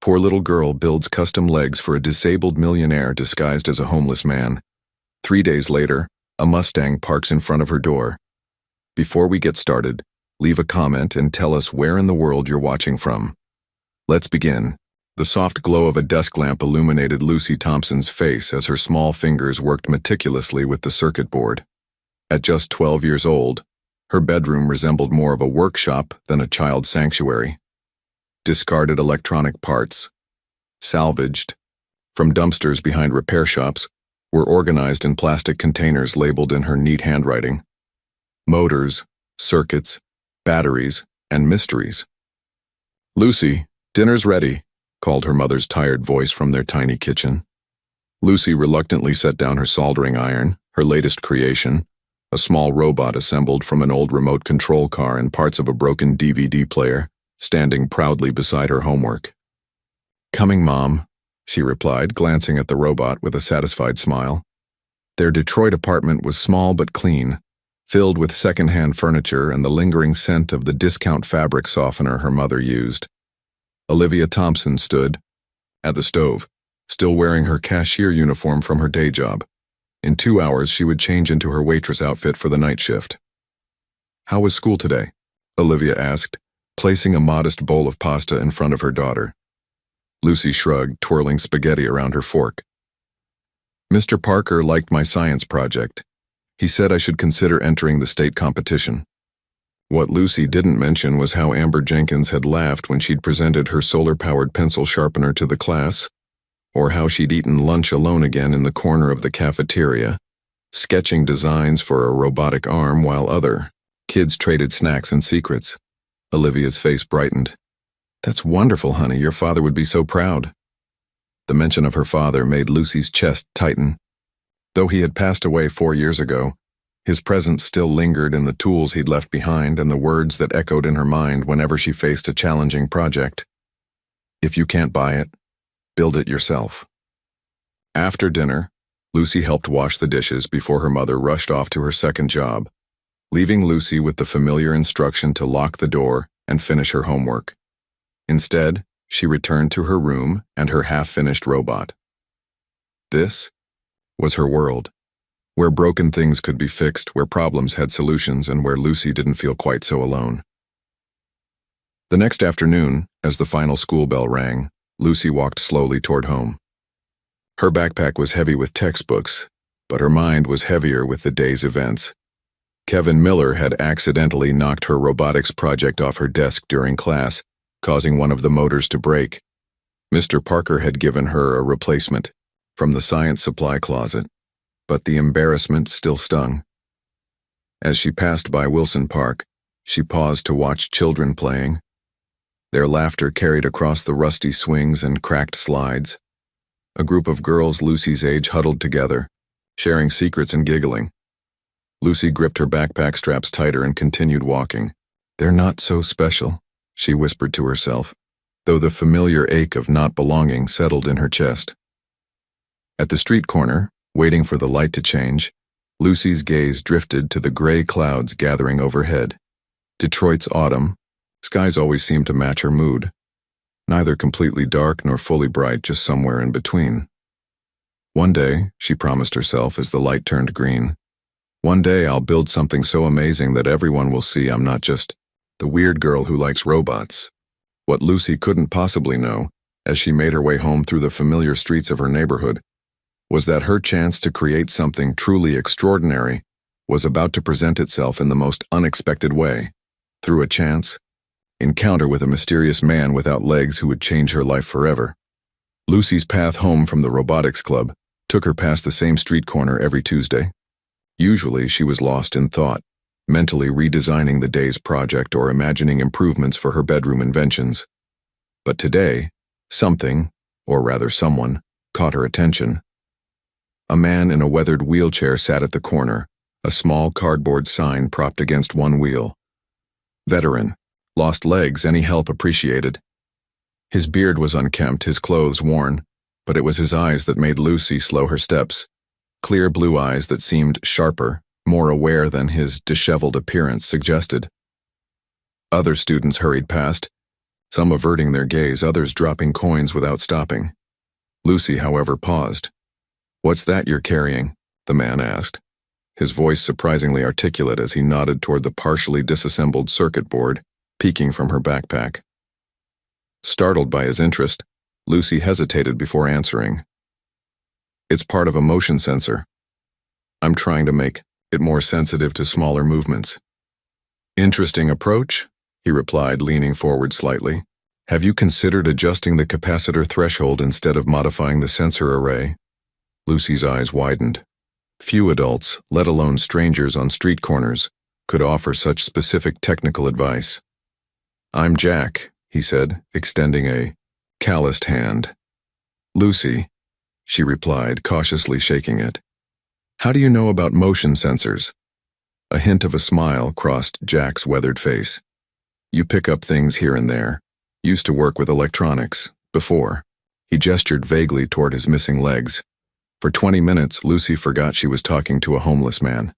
Poor little girl builds custom legs for a disabled millionaire disguised as a homeless man. 3 days later, a Mustang parks in front of her door. Before we get started, leave a comment and tell us where in the world you're watching from. Let's begin. The soft glow of a desk lamp illuminated Lucy Thompson's face as her small fingers worked meticulously with the circuit board. At just 12 years old, her bedroom resembled more of a workshop than a child sanctuary. Discarded electronic parts, salvaged from dumpsters behind repair shops, were organized in plastic containers labeled in her neat handwriting. Motors, circuits, batteries, and mysteries. "Lucy, dinner's ready," called her mother's tired voice from their tiny kitchen. Lucy reluctantly set down her soldering iron, her latest creation, a small robot assembled from an old remote control car and parts of a broken DVD player, standing proudly beside her homework. "Coming, Mom," she replied, glancing at the robot with a satisfied smile. Their Detroit apartment was small but clean, filled with second-hand furniture and the lingering scent of the discount fabric softener her mother used. Olivia Thompson stood at the stove, still wearing her cashier uniform from her day job. In 2 hours, she would change into her waitress outfit for the night shift. "How was school today?" Olivia asked, placing a modest bowl of pasta in front of her daughter. Lucy shrugged, twirling spaghetti around her fork. "Mr. Parker liked my science project. He said I should consider entering the state competition." What Lucy didn't mention was how Amber Jenkins had laughed when she'd presented her solar-powered pencil sharpener to the class, or how she'd eaten lunch alone again in the corner of the cafeteria, sketching designs for a robotic arm while other kids traded snacks and secrets. Olivia's face brightened. "That's wonderful, honey. Your father would be so proud." The mention of her father made Lucy's chest tighten. Though he had passed away 4 years ago, his presence still lingered in the tools he'd left behind and the words that echoed in her mind whenever she faced a challenging project. "If you can't buy it, build it yourself." After dinner, Lucy helped wash the dishes before her mother rushed off to her second job, leaving Lucy with the familiar instruction to lock the door and finish her homework. Instead, she returned to her room and her half-finished robot. This was her world, where broken things could be fixed, where problems had solutions, and where Lucy didn't feel quite so alone. The next afternoon, as the final school bell rang, Lucy walked slowly toward home. Her backpack was heavy with textbooks, but her mind was heavier with the day's events. Kevin Miller had accidentally knocked her robotics project off her desk during class, causing one of the motors to break. Mr. Parker had given her a replacement from the science supply closet, but the embarrassment still stung. As she passed by Wilson Park, she paused to watch children playing. Their laughter carried across the rusty swings and cracked slides. A group of girls Lucy's age huddled together, sharing secrets and giggling. Lucy gripped her backpack straps tighter and continued walking. "They're not so special," she whispered to herself, though the familiar ache of not belonging settled in her chest. At the street corner, waiting for the light to change, Lucy's gaze drifted to the gray clouds gathering overhead. Detroit's autumn, skies always seemed to match her mood. Neither completely dark nor fully bright, just somewhere in between. "One day," she promised herself as the light turned green, "one day I'll build something so amazing that everyone will see I'm not just the weird girl who likes robots." What Lucy couldn't possibly know, as she made her way home through the familiar streets of her neighborhood, was that her chance to create something truly extraordinary was about to present itself in the most unexpected way, through a chance encounter with a mysterious man without legs who would change her life forever. Lucy's path home from the robotics club took her past the same street corner every Tuesday. Usually she was lost in thought, mentally redesigning the day's project or imagining improvements for her bedroom inventions. But today, something, or rather someone, caught her attention. A man in a weathered wheelchair sat at the corner, a small cardboard sign propped against one wheel. "Veteran. Lost legs, any help appreciated." His beard was unkempt, his clothes worn, but it was his eyes that made Lucy slow her steps. Clear blue eyes that seemed sharper, more aware than his disheveled appearance suggested. Other students hurried past, some averting their gaze, others dropping coins without stopping. Lucy, however, paused. "What's that you're carrying?" the man asked, his voice surprisingly articulate as he nodded toward the partially disassembled circuit board peeking from her backpack. Startled by his interest, Lucy hesitated before answering. "It's part of a motion sensor. I'm trying to make it more sensitive to smaller movements." "Interesting approach," he replied, leaning forward slightly. "Have you considered adjusting the capacitor threshold instead of modifying the sensor array?" Lucy's eyes widened. Few adults, let alone strangers on street corners, could offer such specific technical advice. "I'm Jack," he said, extending a calloused hand. "Lucy," she replied, cautiously shaking it. "How do you know about motion sensors?" A hint of a smile crossed Jack's weathered face. "You pick up things here and there. Used to work with electronics, before." He gestured vaguely toward his missing legs. For 20 minutes, Lucy forgot she was talking to a homeless man.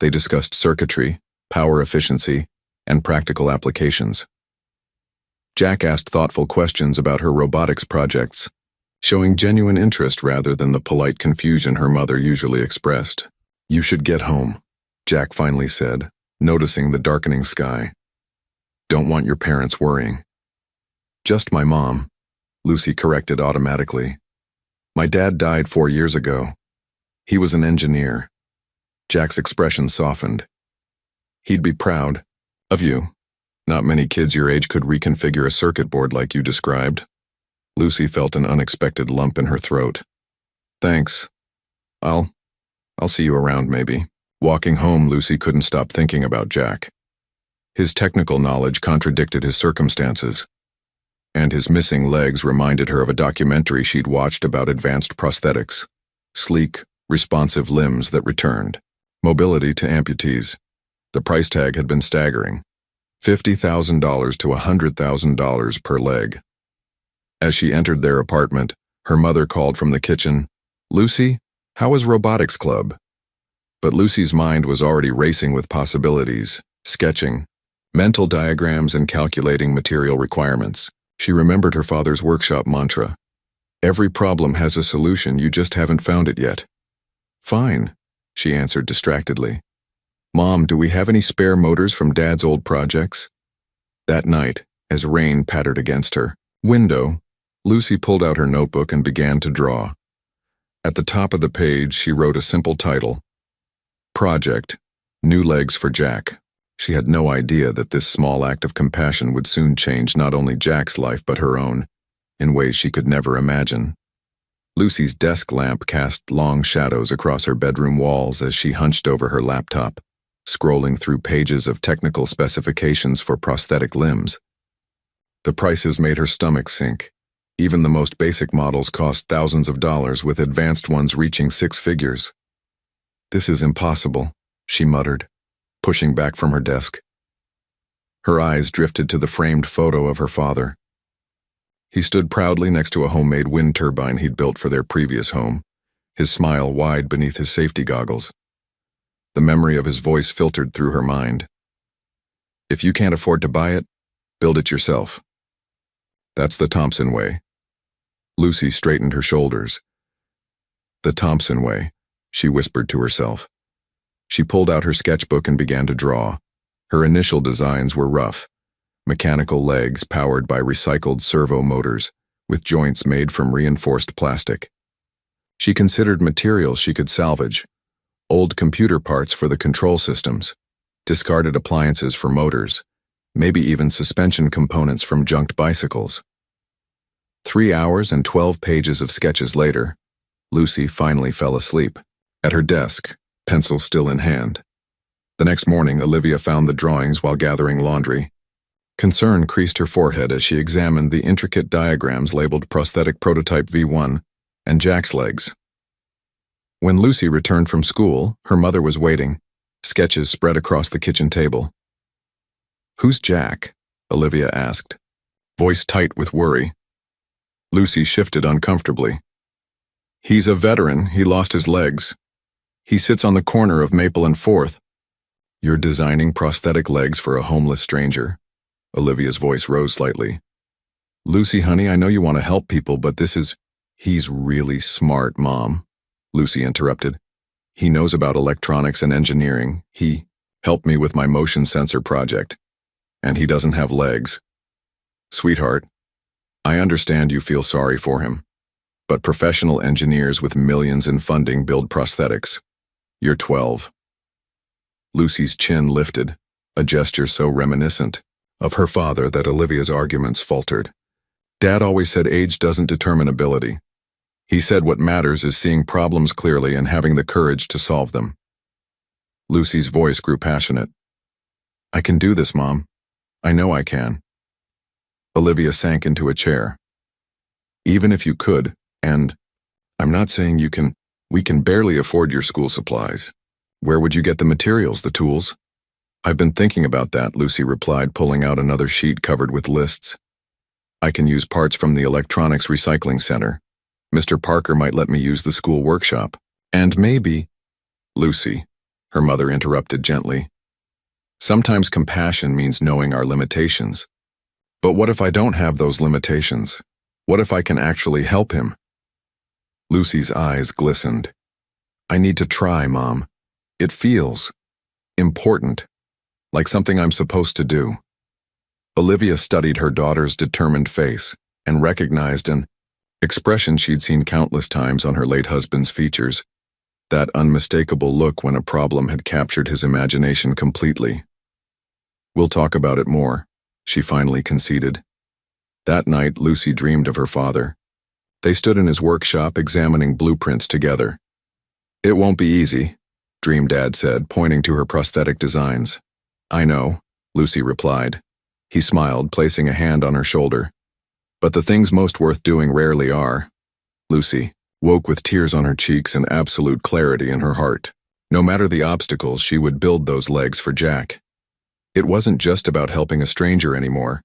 They discussed circuitry, power efficiency, and practical applications. Jack asked thoughtful questions about her robotics projects, showing genuine interest rather than the polite confusion her mother usually expressed. "You should get home," Jack finally said, noticing the darkening sky. "Don't want your parents worrying." "Just my mom," Lucy corrected automatically. "My dad died 4 years ago. He was an engineer." Jack's expression softened. "He'd be proud of you. Not many kids your age could reconfigure a circuit board like you described." Lucy felt an unexpected lump in her throat. "Thanks. I'll see you around maybe." Walking home, Lucy couldn't stop thinking about Jack. His technical knowledge contradicted his circumstances, and his missing legs reminded her of a documentary she'd watched about advanced prosthetics. Sleek, responsive limbs that returned. Mobility to amputees. The price tag had been staggering. $50,000 to $100,000 per leg. As she entered their apartment, her mother called from the kitchen, "Lucy, how is robotics club?" But Lucy's mind was already racing with possibilities, sketching, mental diagrams, and calculating material requirements. She remembered her father's workshop mantra. "Every problem has a solution, you just haven't found it yet." "Fine," she answered distractedly. "Mom, do we have any spare motors from Dad's old projects?" That night, as rain pattered against her window, Lucy pulled out her notebook and began to draw. At the top of the page, she wrote a simple title: Project, New Legs for Jack. She had no idea that this small act of compassion would soon change not only Jack's life but her own, in ways she could never imagine. Lucy's desk lamp cast long shadows across her bedroom walls as she hunched over her laptop, scrolling through pages of technical specifications for prosthetic limbs. The prices made her stomach sink. Even the most basic models cost thousands of dollars, with advanced ones reaching 6 figures. "This is impossible," she muttered, pushing back from her desk. Her eyes drifted to the framed photo of her father. He stood proudly next to a homemade wind turbine he'd built for their previous home, his smile wide beneath his safety goggles. The memory of his voice filtered through her mind. "If you can't afford to buy it, build it yourself. That's the Thompson way." Lucy straightened her shoulders. "The Thompson way," she whispered to herself. She pulled out her sketchbook and began to draw. Her initial designs were rough. Mechanical legs powered by recycled servo motors, with joints made from reinforced plastic. She considered materials she could salvage: old computer parts for the control systems, discarded appliances for motors, maybe even suspension components from junked bicycles. 3 hours and 12 pages of sketches later, Lucy finally fell asleep. At her desk, pencil still in hand. The next morning, Olivia found the drawings while gathering laundry. Concern creased her forehead as she examined the intricate diagrams labeled Prosthetic Prototype V1 and Jack's legs. When Lucy returned from school, her mother was waiting, sketches spread across the kitchen table. "Who's Jack?" Olivia asked, voice tight with worry. Lucy shifted uncomfortably. "He's a veteran. He lost his legs. He sits on the corner of Maple and 4th. "You're designing prosthetic legs for a homeless stranger?" Olivia's voice rose slightly. Lucy, honey, I know you want to help people, but He's really smart, Mom, Lucy interrupted. He knows about electronics and engineering. He helped me with my motion sensor project. And he doesn't have legs. Sweetheart, I understand you feel sorry for him, but professional engineers with millions in funding build prosthetics. You're 12. Lucy's chin lifted, a gesture so reminiscent of her father that Olivia's arguments faltered. Dad always said age doesn't determine ability. He said what matters is seeing problems clearly and having the courage to solve them. Lucy's voice grew passionate. I can do this, Mom. I know I can. Olivia sank into a chair. Even if you could, and I'm not saying you can, we can barely afford your school supplies. Where would you get the materials, the tools? I've been thinking about that, Lucy replied, pulling out another sheet covered with lists. I can use parts from the electronics recycling center. Mr. Parker might let me use the school workshop. And maybe, Lucy, her mother interrupted gently. Sometimes compassion means knowing our limitations. But what if I don't have those limitations? What if I can actually help him? Lucy's eyes glistened. I need to try, Mom. It feels important, like something I'm supposed to do. Olivia studied her daughter's determined face and recognized an expression she'd seen countless times on her late husband's features, that unmistakable look when a problem had captured his imagination completely. We'll talk about it more, she finally conceded. That night, Lucy dreamed of her father. They stood in his workshop examining blueprints together. It won't be easy, Dream Dad said, pointing to her prosthetic designs. I know, Lucy replied. He smiled, placing a hand on her shoulder. But the things most worth doing rarely are. Lucy woke with tears on her cheeks and absolute clarity in her heart. No matter the obstacles, she would build those legs for Jack. It wasn't just about helping a stranger anymore.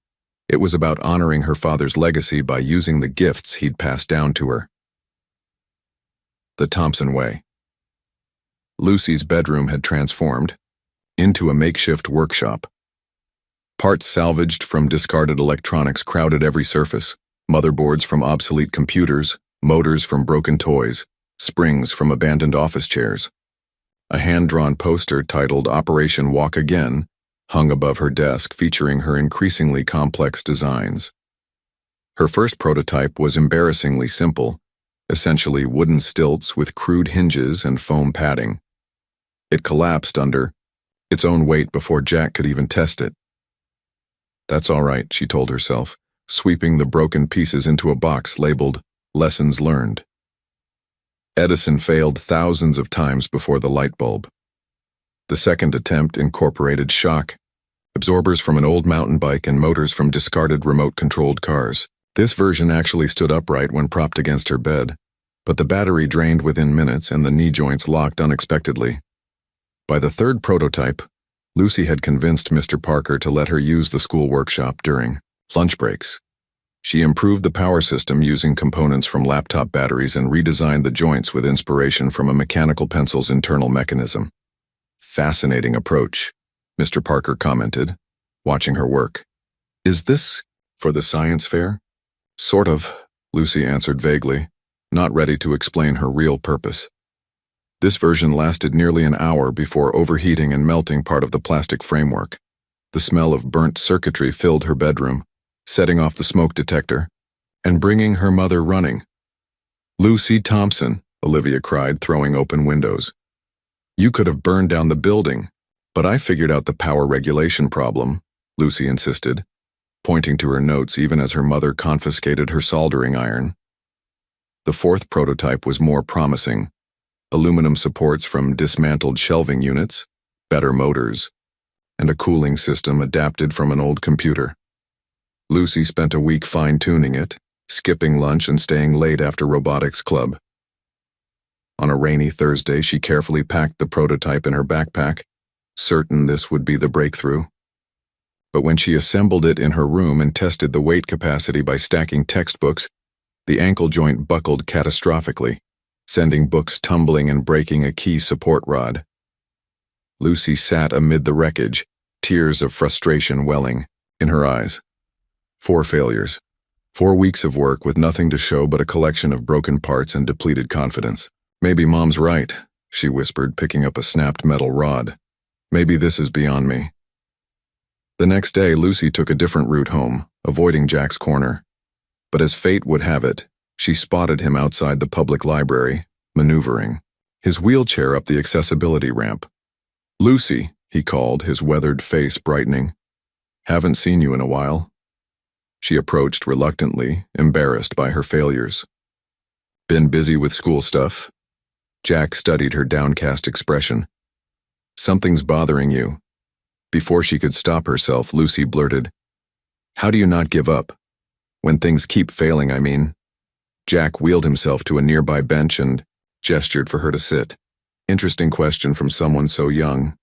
It was about honoring her father's legacy by using the gifts he'd passed down to her. The Thompson way. Lucy's bedroom had transformed into a makeshift workshop. Parts salvaged from discarded electronics crowded every surface, motherboards from obsolete computers, motors from broken toys, springs from abandoned office chairs. A hand-drawn poster titled Operation Walk Again hung above her desk, featuring her increasingly complex designs. Her first prototype was embarrassingly simple, essentially wooden stilts with crude hinges and foam padding. It collapsed under its own weight before Jack could even test it. That's all right, she told herself, sweeping the broken pieces into a box labeled Lessons Learned. Edison failed thousands of times before the light bulb. The second attempt incorporated shock absorbers from an old mountain bike and motors from discarded remote-controlled cars. This version actually stood upright when propped against her bed, but the battery drained within minutes and the knee joints locked unexpectedly. By the third prototype, Lucy had convinced Mr. Parker to let her use the school workshop during lunch breaks. She improved the power system using components from laptop batteries and redesigned the joints with inspiration from a mechanical pencil's internal mechanism. Fascinating approach, Mr. Parker commented, watching her work. Is this for the science fair? Sort of, Lucy answered vaguely, not ready to explain her real purpose. This version lasted nearly an hour before overheating and melting part of the plastic framework. The smell of burnt circuitry filled her bedroom, setting off the smoke detector and bringing her mother running. Lucy Thompson, Olivia cried, throwing open windows. You could have burned down the building, but I figured out the power regulation problem, Lucy insisted, pointing to her notes even as her mother confiscated her soldering iron. The fourth prototype was more promising. Aluminum supports from dismantled shelving units, better motors, and a cooling system adapted from an old computer. Lucy spent a week fine-tuning it, skipping lunch and staying late after robotics club. On a rainy Thursday, she carefully packed the prototype in her backpack, certain this would be the breakthrough. But when she assembled it in her room and tested the weight capacity by stacking textbooks, the ankle joint buckled catastrophically, sending books tumbling and breaking a key support rod. Lucy sat amid the wreckage, tears of frustration welling in her eyes. 4 failures. 4 weeks of work with nothing to show but a collection of broken parts and depleted confidence. Maybe Mom's right, she whispered, picking up a snapped metal rod. Maybe this is beyond me. The next day, Lucy took a different route home, avoiding Jack's corner. But as fate would have it, she spotted him outside the public library, maneuvering, his wheelchair up the accessibility ramp. "Lucy," he called, his weathered face brightening. "Haven't seen you in a while." She approached reluctantly, embarrassed by her failures. "Been busy with school stuff?" Jack studied her downcast expression. "Something's bothering you." Before she could stop herself, Lucy blurted, "How do you not give up? When things keep failing, I mean." Jack wheeled himself to a nearby bench and gestured for her to sit. Interesting question from someone so young.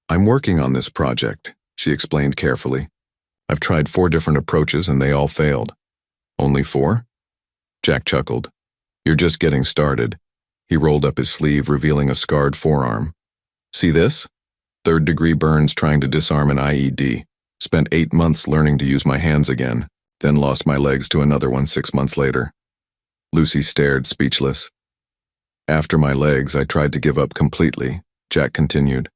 "I'm working on this project," she explained carefully. "I've tried 4 different approaches and they all failed." "Only 4? Jack chuckled. "You're just getting started." He rolled up his sleeve, revealing a scarred forearm. "See this? 3rd-degree burns trying to disarm an IED. Spent 8 months learning to use my hands again, then lost my legs to another one 6 months later." Lucy stared, speechless. "After my legs, I tried to give up completely," Jack continued.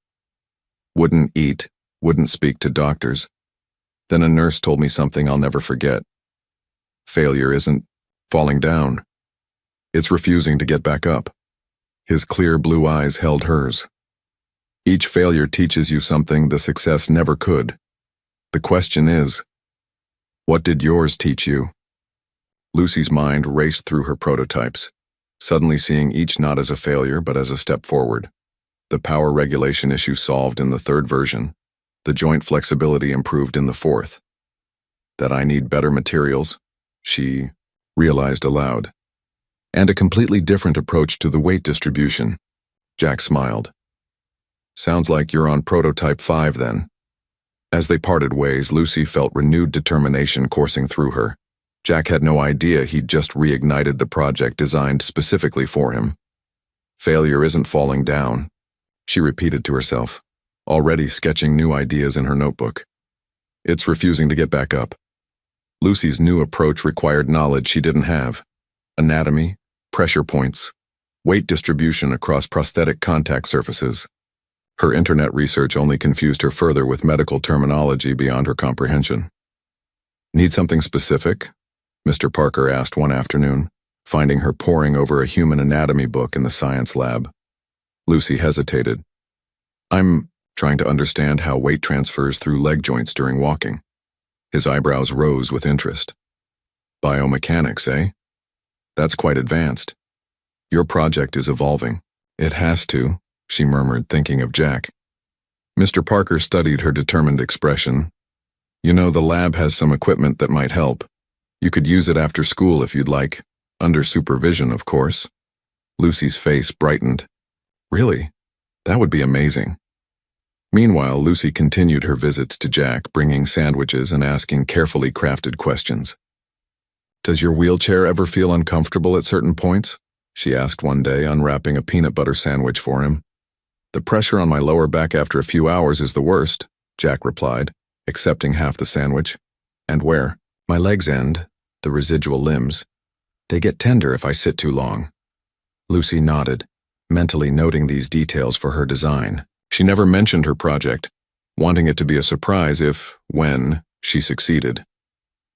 "Wouldn't eat, wouldn't speak to doctors. Then a nurse told me something I'll never forget. Failure isn't falling down. It's refusing to get back up." His clear blue eyes held hers. "Each failure teaches you something the success never could. The question is, what did yours teach you?" Lucy's mind raced through her prototypes, suddenly seeing each not as a failure but as a step forward. The power regulation issue solved in the 3rd version. The joint flexibility improved in the 4th. That I need better materials, she realized aloud. And a completely different approach to the weight distribution. Jack smiled. "Sounds like you're on prototype 5 then." As they parted ways, Lucy felt renewed determination coursing through her. Jack had no idea he'd just reignited the project designed specifically for him. "Failure isn't falling down," she repeated to herself, already sketching new ideas in her notebook. "It's refusing to get back up." Lucy's new approach required knowledge she didn't have. Anatomy, pressure points, weight distribution across prosthetic contact surfaces. Her internet research only confused her further with medical terminology beyond her comprehension. "Need something specific?" Mr. Parker asked one afternoon, finding her poring over a human anatomy book in the science lab. Lucy hesitated. "I'm trying to understand how weight transfers through leg joints during walking." His eyebrows rose with interest. "Biomechanics, eh? That's quite advanced. Your project is evolving." "It has to," she murmured, thinking of Jack. Mr. Parker studied her determined expression. "You know, the lab has some equipment that might help. You could use it after school if you'd like. Under supervision, of course." Lucy's face brightened. "Really? That would be amazing." Meanwhile, Lucy continued her visits to Jack, bringing sandwiches and asking carefully crafted questions. "Does your wheelchair ever feel uncomfortable at certain points?" she asked one day, unwrapping a peanut butter sandwich for him. "The pressure on my lower back after a few hours is the worst," Jack replied, accepting half the sandwich. "And where?" "My legs end, the residual limbs. They get tender if I sit too long." Lucy nodded, mentally noting these details for her design. She never mentioned her project, wanting it to be a surprise if, when, she succeeded.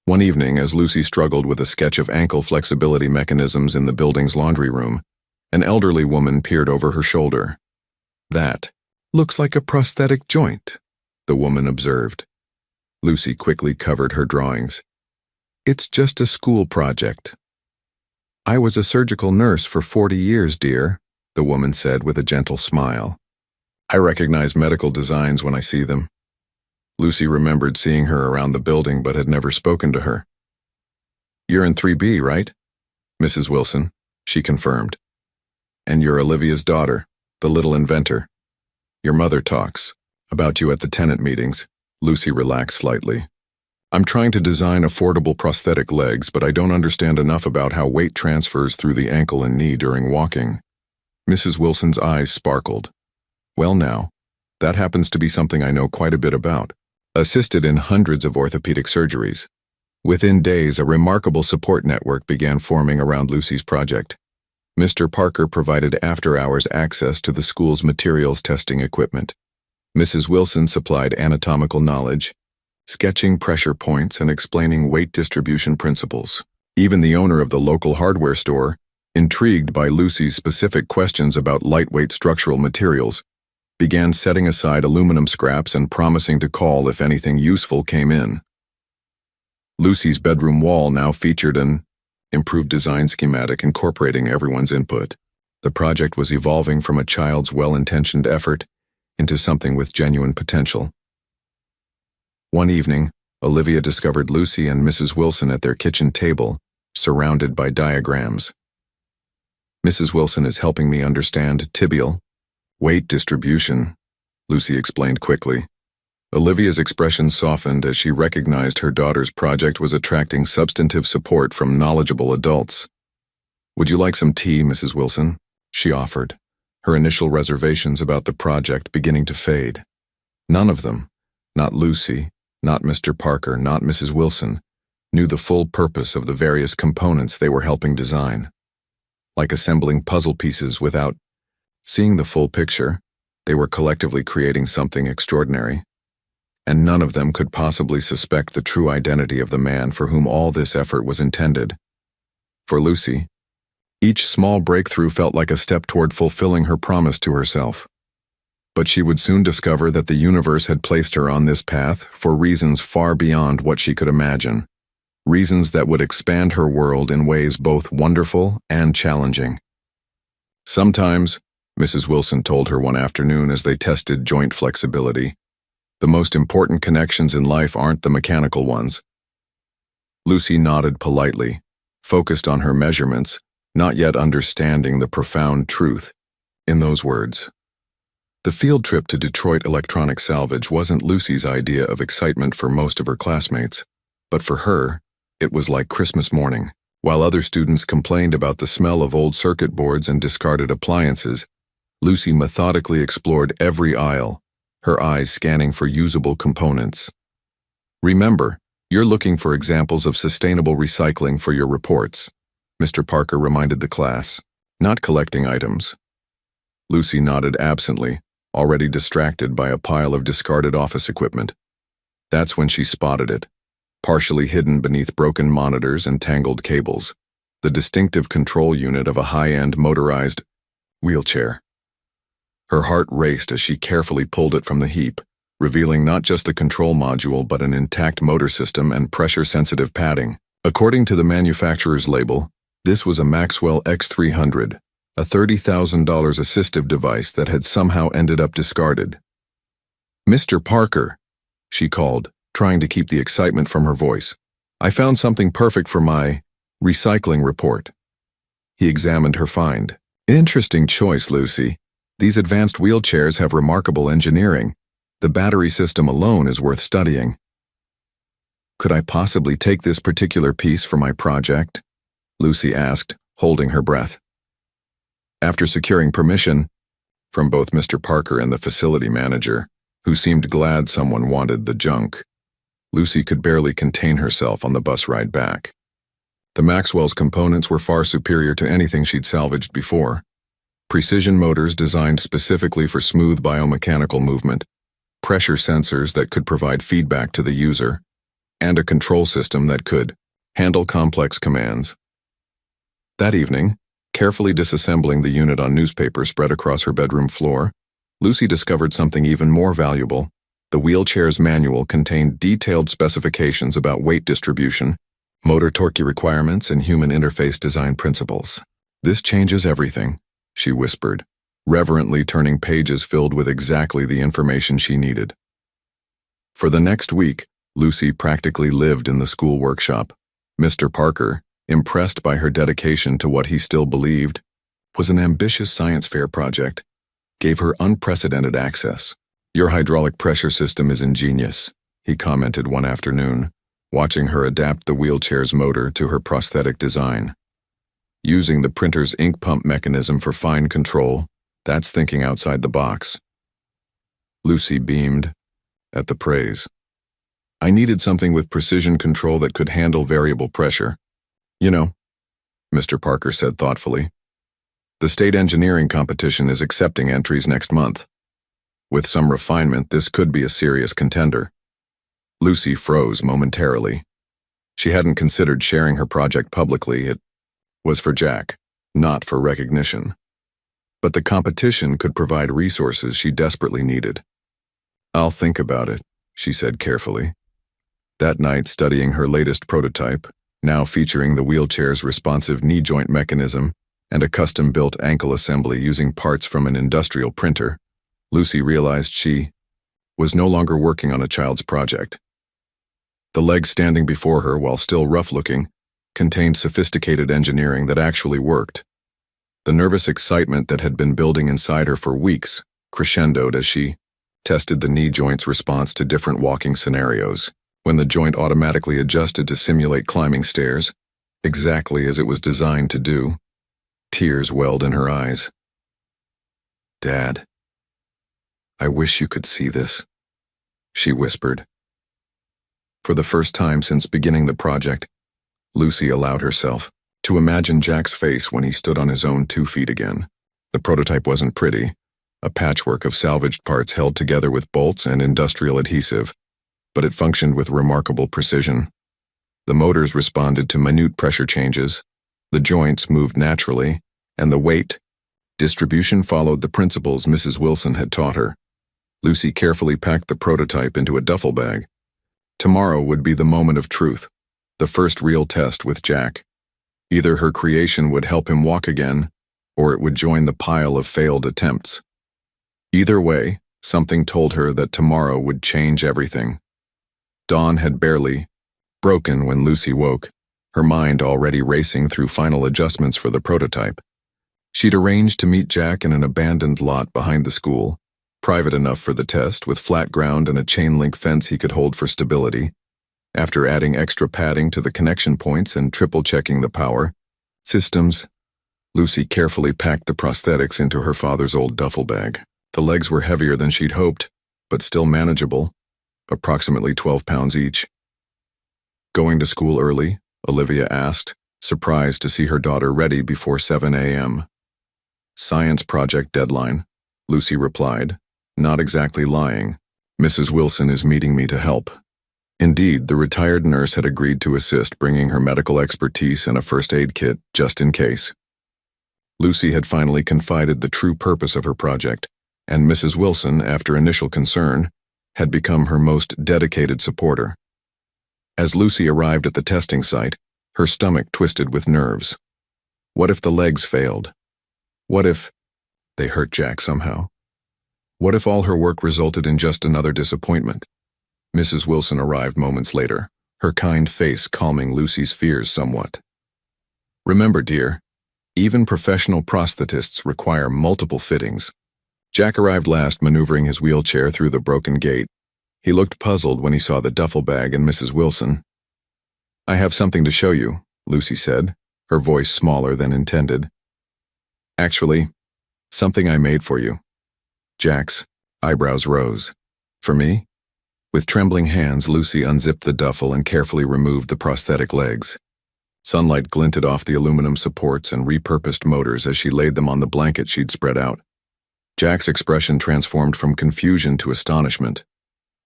One evening, as Lucy struggled with a sketch of ankle flexibility mechanisms in the building's laundry room, an elderly woman peered over her shoulder. "That looks like a prosthetic joint," the woman observed. Lucy quickly covered her drawings. "It's just a school project." "I was a surgical nurse for 40 years, dear," the woman said with a gentle smile. "I recognize medical designs when I see them." Lucy remembered seeing her around the building but had never spoken to her. "You're in 3B, right?" "Mrs. Wilson," she confirmed. "And you're Olivia's daughter, the little inventor. Your mother talks about you at the tenant meetings." Lucy relaxed slightly. "I'm trying to design affordable prosthetic legs, but I don't understand enough about how weight transfers through the ankle and knee during walking." Mrs. Wilson's eyes sparkled. "Well now, that happens to be something I know quite a bit about. Assisted in hundreds of orthopedic surgeries. Within days, a remarkable support network began forming around Lucy's project. Mr. Parker provided after-hours access to the school's materials testing equipment. Mrs. Wilson supplied anatomical knowledge, sketching pressure points and explaining weight distribution principles. Even the owner of the local hardware store, intrigued by Lucy's specific questions about lightweight structural materials, began setting aside aluminum scraps and promising to call if anything useful came in. Lucy's bedroom wall now featured an improved design schematic incorporating everyone's input. The project was evolving from a child's well-intentioned effort into something with genuine potential. One evening, Olivia discovered Lucy and Mrs. Wilson at their kitchen table, surrounded by diagrams. "Mrs. Wilson is helping me understand tibial weight distribution," Lucy explained quickly. Olivia's expression softened as she recognized her daughter's project was attracting substantive support from knowledgeable adults. "Would you like some tea, Mrs. Wilson?" she offered, her initial reservations about the project beginning to fade. None of them, not Lucy, not Mr. Parker, not Mrs. Wilson, knew the full purpose of the various components they were helping design. Like assembling puzzle pieces without seeing the full picture, they were collectively creating something extraordinary. And none of them could possibly suspect the true identity of the man for whom all this effort was intended. For Lucy, each small breakthrough felt like a step toward fulfilling her promise to herself. But she would soon discover that the universe had placed her on this path for reasons far beyond what she could imagine, reasons that would expand her world in ways both wonderful and challenging. "Sometimes," Mrs. Wilson told her one afternoon as they tested joint flexibility, "the most important connections in life aren't the mechanical ones." Lucy nodded politely, focused on her measurements, not yet understanding the profound truth in those words. The field trip to Detroit Electronic Salvage wasn't Lucy's idea of excitement for most of her classmates, but for her, it was like Christmas morning. While other students complained about the smell of old circuit boards and discarded appliances, Lucy methodically explored every aisle, her eyes scanning for usable components. "Remember, you're looking for examples of sustainable recycling for your reports," Mr. Parker reminded the class, "not collecting items." Lucy nodded absently, already distracted by a pile of discarded office equipment. That's when she spotted it, partially hidden beneath broken monitors and tangled cables, the distinctive control unit of a high-end motorized wheelchair. Her heart raced as she carefully pulled it from the heap, revealing not just the control module but an intact motor system and pressure-sensitive padding. According to the manufacturer's label, this was a Maxwell X300, a $30,000 assistive device that had somehow ended up discarded. "Mr. Parker," she called, trying to keep the excitement from her voice, "I found something perfect for my recycling report." He examined her find. "Interesting choice, Lucy. These advanced wheelchairs have remarkable engineering. The battery system alone is worth studying." "Could I possibly take this particular piece for my project?" Lucy asked, holding her breath. After securing permission from both Mr. Parker and the facility manager, who seemed glad someone wanted the junk, Lucy could barely contain herself on the bus ride back. The Maxwell's components were far superior to anything she'd salvaged before. Precision motors designed specifically for smooth biomechanical movement, pressure sensors that could provide feedback to the user, and a control system that could handle complex commands. That evening, carefully disassembling the unit on newspaper spread across her bedroom floor, Lucy discovered something even more valuable. The wheelchair's manual contained detailed specifications about weight distribution, motor torque requirements, and human interface design principles. "This changes everything," she whispered, reverently turning pages filled with exactly the information she needed. For the next week, Lucy practically lived in the school workshop. Mr. Parker, impressed by her dedication to what he still believed was an ambitious science fair project, gave her unprecedented access. "Your hydraulic pressure system is ingenious," he commented one afternoon, watching her adapt the wheelchair's motor to her prosthetic design. "Using the printer's ink pump mechanism for fine control, that's thinking outside the box." Lucy beamed at the praise. I needed something with precision control that could handle variable pressure. You know, Mr. Parker said thoughtfully. The state engineering competition is accepting entries next month. With some refinement, this could be a serious contender. Lucy froze momentarily. She hadn't considered sharing her project publicly. It was for Jack, not for recognition. But the competition could provide resources she desperately needed. I'll think about it, she said carefully. That night, studying her latest prototype, now featuring the wheelchair's responsive knee joint mechanism and a custom-built ankle assembly using parts from an industrial printer, Lucy realized she was no longer working on a child's project. The legs standing before her, while still rough-looking, contained sophisticated engineering that actually worked. The nervous excitement that had been building inside her for weeks crescendoed as she tested the knee joint's response to different walking scenarios, when the joint automatically adjusted to simulate climbing stairs, exactly as it was designed to do. Tears welled in her eyes. "Dad, I wish you could see this," she whispered. For the first time since beginning the project, Lucy allowed herself to imagine Jack's face when he stood on his own 2 feet again. The prototype wasn't pretty, a patchwork of salvaged parts held together with bolts and industrial adhesive, but it functioned with remarkable precision. The motors responded to minute pressure changes, the joints moved naturally, and the weight distribution followed the principles Mrs. Wilson had taught her. Lucy carefully packed the prototype into a duffel bag. Tomorrow would be the moment of truth, the first real test with Jack. Either her creation would help him walk again, or it would join the pile of failed attempts. Either way, something told her that tomorrow would change everything. Dawn had barely broken when Lucy woke, her mind already racing through final adjustments for the prototype. She'd arranged to meet Jack in an abandoned lot behind the school, private enough for the test, with flat ground and a chain-link fence he could hold for stability. After adding extra padding to the connection points and triple-checking the power systems, Lucy carefully packed the prosthetics into her father's old duffel bag. The legs were heavier than she'd hoped, but still manageable, approximately 12 pounds each. "Going to school early?" Olivia asked, surprised to see her daughter ready before 7 a.m. "Science project deadline," Lucy replied, not exactly lying. "Mrs. Wilson is meeting me to help." Indeed, the retired nurse had agreed to assist, bringing her medical expertise and a first aid kit just in case. Lucy had finally confided the true purpose of her project, and Mrs. Wilson, after initial concern, had become her most dedicated supporter. As Lucy arrived at the testing site, her stomach twisted with nerves. What if the legs failed? What if they hurt Jack somehow? What if all her work resulted in just another disappointment? Mrs. Wilson arrived moments later, her kind face calming Lucy's fears somewhat. "Remember, dear, even professional prosthetists require multiple fittings." Jack arrived last, maneuvering his wheelchair through the broken gate. He looked puzzled when he saw the duffel bag and Mrs. Wilson. "I have something to show you," Lucy said, her voice smaller than intended. "Actually, something I made for you." Jack's eyebrows rose. "For me?" With trembling hands, Lucy unzipped the duffel and carefully removed the prosthetic legs. Sunlight glinted off the aluminum supports and repurposed motors as she laid them on the blanket she'd spread out. Jack's expression transformed from confusion to astonishment.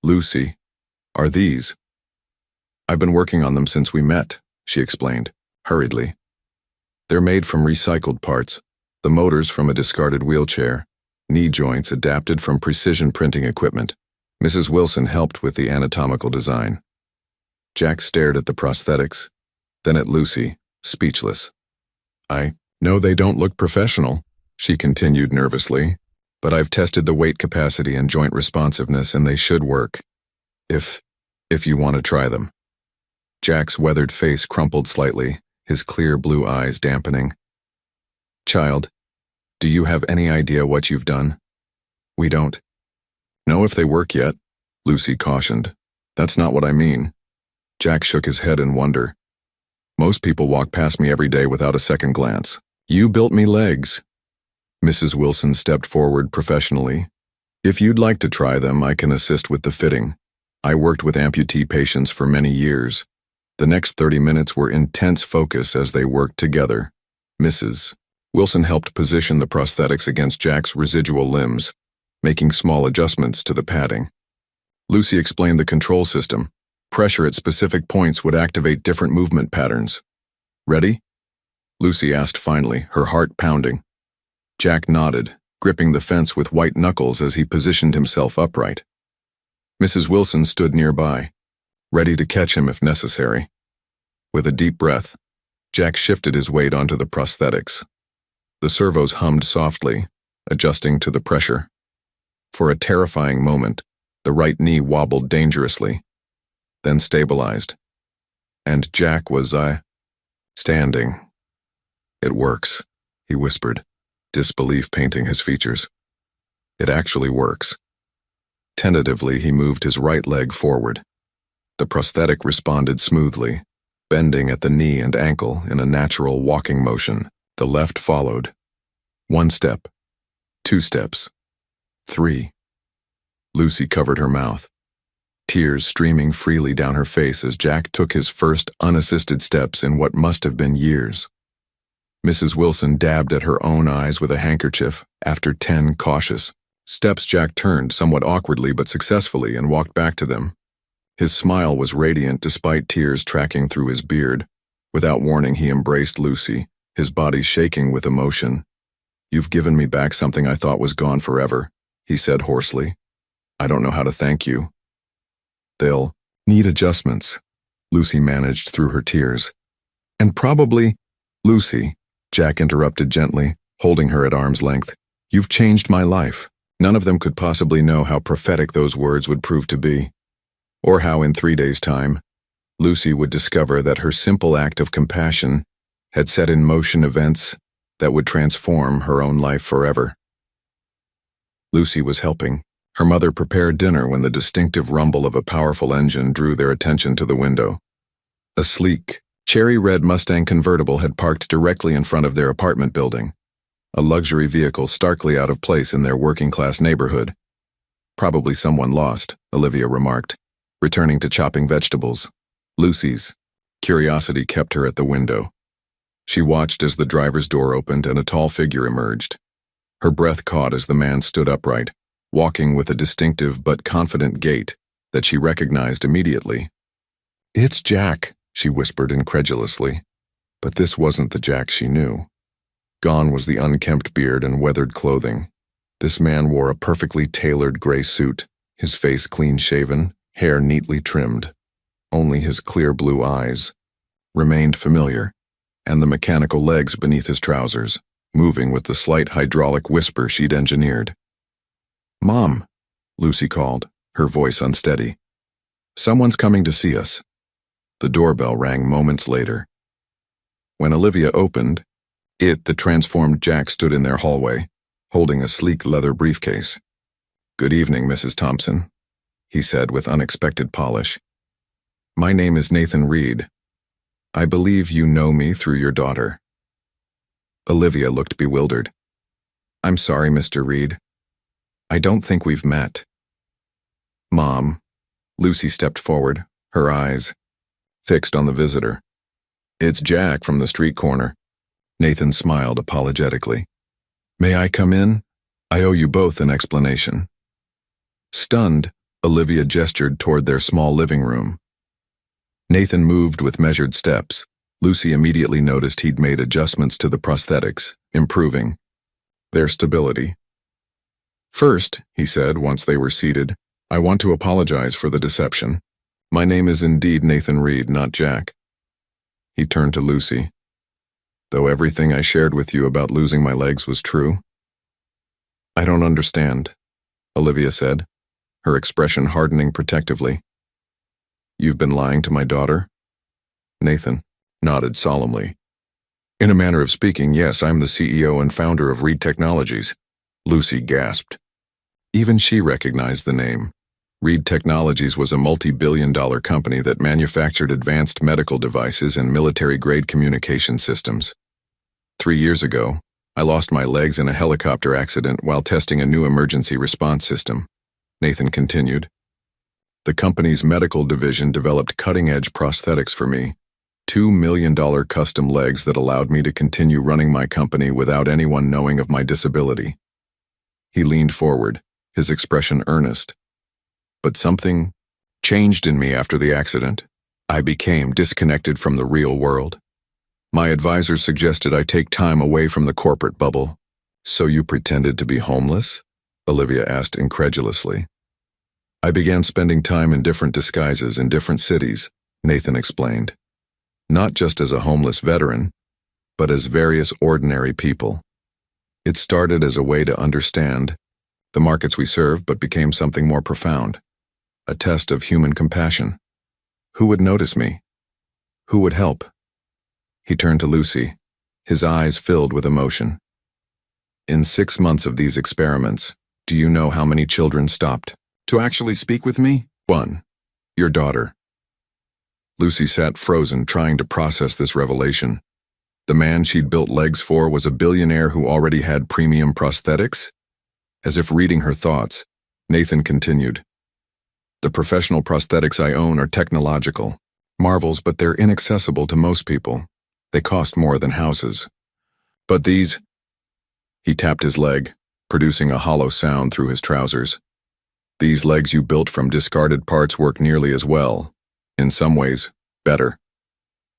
"Lucy, are these?" "I've been working on them since we met," she explained, hurriedly. "They're made from recycled parts, the motors from a discarded wheelchair, knee joints adapted from precision printing equipment. Mrs. Wilson helped with the anatomical design." Jack stared at the prosthetics, then at Lucy, speechless. "I know they don't look professional," she continued nervously, "but I've tested the weight capacity and joint responsiveness and they should work. If you want to try them." Jack's weathered face crumpled slightly, his clear blue eyes dampening. "Child, do you have any idea what you've done?" "We don't know if they work yet," Lucy cautioned. "That's not what I mean." Jack shook his head in wonder. "Most people walk past me every day without a second glance. You built me legs." Mrs. Wilson stepped forward professionally. "If you'd like to try them, I can assist with the fitting." I worked with amputee patients for many years. The next 30 minutes were intense focus as they worked together. Mrs. Wilson helped position the prosthetics against Jack's residual limbs, making small adjustments to the padding. Lucy explained the control system. Pressure at specific points would activate different movement patterns. Ready? Lucy asked finally, her heart pounding. Jack nodded, gripping the fence with white knuckles as he positioned himself upright. Mrs. Wilson stood nearby, ready to catch him if necessary. With a deep breath, Jack shifted his weight onto the prosthetics. The servos hummed softly, adjusting to the pressure. For a terrifying moment, the right knee wobbled dangerously, then stabilized. And Jack was, standing. It works, he whispered, disbelief painting his features. It actually works. Tentatively, he moved his right leg forward. The prosthetic responded smoothly, bending at the knee and ankle in a natural walking motion. The left followed. 1 step, 2 steps, 3. Lucy covered her mouth, tears streaming freely down her face as Jack took his first unassisted steps in what must have been years. Mrs. Wilson dabbed at her own eyes with a handkerchief. After 10 cautious steps, Jack turned somewhat awkwardly but successfully and walked back to them. His smile was radiant despite tears tracking through his beard. Without warning, he embraced Lucy, his body shaking with emotion. "You've given me back something I thought was gone forever," he said hoarsely. "I don't know how to thank you." "They'll need adjustments," Lucy managed through her tears. "And probably—" "Lucy," Jack interrupted gently, holding her at arm's length, "you've changed my life." None of them could possibly know how prophetic those words would prove to be, or how in 3 days' time, Lucy would discover that her simple act of compassion had set in motion events that would transform her own life forever. Lucy was helping. Her mother prepared dinner when the distinctive rumble of a powerful engine drew their attention to the window. A sleek, cherry-red Mustang convertible had parked directly in front of their apartment building, a luxury vehicle starkly out of place in their working-class neighborhood. "Probably someone lost," Olivia remarked, returning to chopping vegetables. Lucy's curiosity kept her at the window. She watched as the driver's door opened and a tall figure emerged. Her breath caught as the man stood upright, walking with a distinctive but confident gait that she recognized immediately. "It's Jack," she whispered incredulously. But this wasn't the Jack she knew. Gone was the unkempt beard and weathered clothing. This man wore a perfectly tailored gray suit, his face clean-shaven, hair neatly trimmed. Only his clear blue eyes remained familiar, and the mechanical legs beneath his trousers, moving with the slight hydraulic whisper she'd engineered. "Mom," Lucy called, her voice unsteady. "Someone's coming to see us." The doorbell rang moments later. When Olivia opened, the transformed Jack stood in their hallway, holding a sleek leather briefcase. "Good evening, Mrs. Thompson," he said with unexpected polish. "My name is Nathan Reed. I believe you know me through your daughter." Olivia looked bewildered. "I'm sorry, Mr. Reed. I don't think we've met." "Mom," Lucy stepped forward, her eyes fixed on the visitor. "It's Jack from the street corner." Nathan smiled apologetically. "May I come in? I owe you both an explanation." Stunned, Olivia gestured toward their small living room. Nathan moved with measured steps. Lucy immediately noticed he'd made adjustments to the prosthetics, improving their stability. "First," he said once they were seated, "I want to apologize for the deception. My name is indeed Nathan Reed, not Jack." He turned to Lucy. "Though everything I shared with you about losing my legs was true?" "I don't understand," Olivia said, her expression hardening protectively. "You've been lying to my daughter?" Nathan nodded solemnly. "In a manner of speaking, yes, I'm the CEO and founder of Reed Technologies." Lucy gasped. Even she recognized the name. Reed Technologies was a multi-billion-dollar company that manufactured advanced medical devices and military-grade communication systems. 3 years ago, I lost my legs in a helicopter accident while testing a new emergency response system, Nathan continued. The company's medical division developed cutting-edge prosthetics for me, $2 million custom legs that allowed me to continue running my company without anyone knowing of my disability. He leaned forward, his expression earnest. But something changed in me after the accident. I became disconnected from the real world. My advisors suggested I take time away from the corporate bubble. So you pretended to be homeless? Olivia asked incredulously. I began spending time in different disguises in different cities, Nathan explained. Not just as a homeless veteran, but as various ordinary people. It started as a way to understand the markets we serve, but became something more profound, a test of human compassion. Who would notice me? Who would help? He turned to Lucy, his eyes filled with emotion. In 6 months of these experiments, do you know how many children stopped to actually speak with me? 1. Your daughter. Lucy sat frozen, trying to process this revelation. The man she'd built legs for was a billionaire who already had premium prosthetics? As if reading her thoughts, Nathan continued. The professional prosthetics I own are technological marvels, but they're inaccessible to most people. They cost more than houses. But these... He tapped his leg, producing a hollow sound through his trousers. These legs you built from discarded parts work nearly as well. In some ways, better.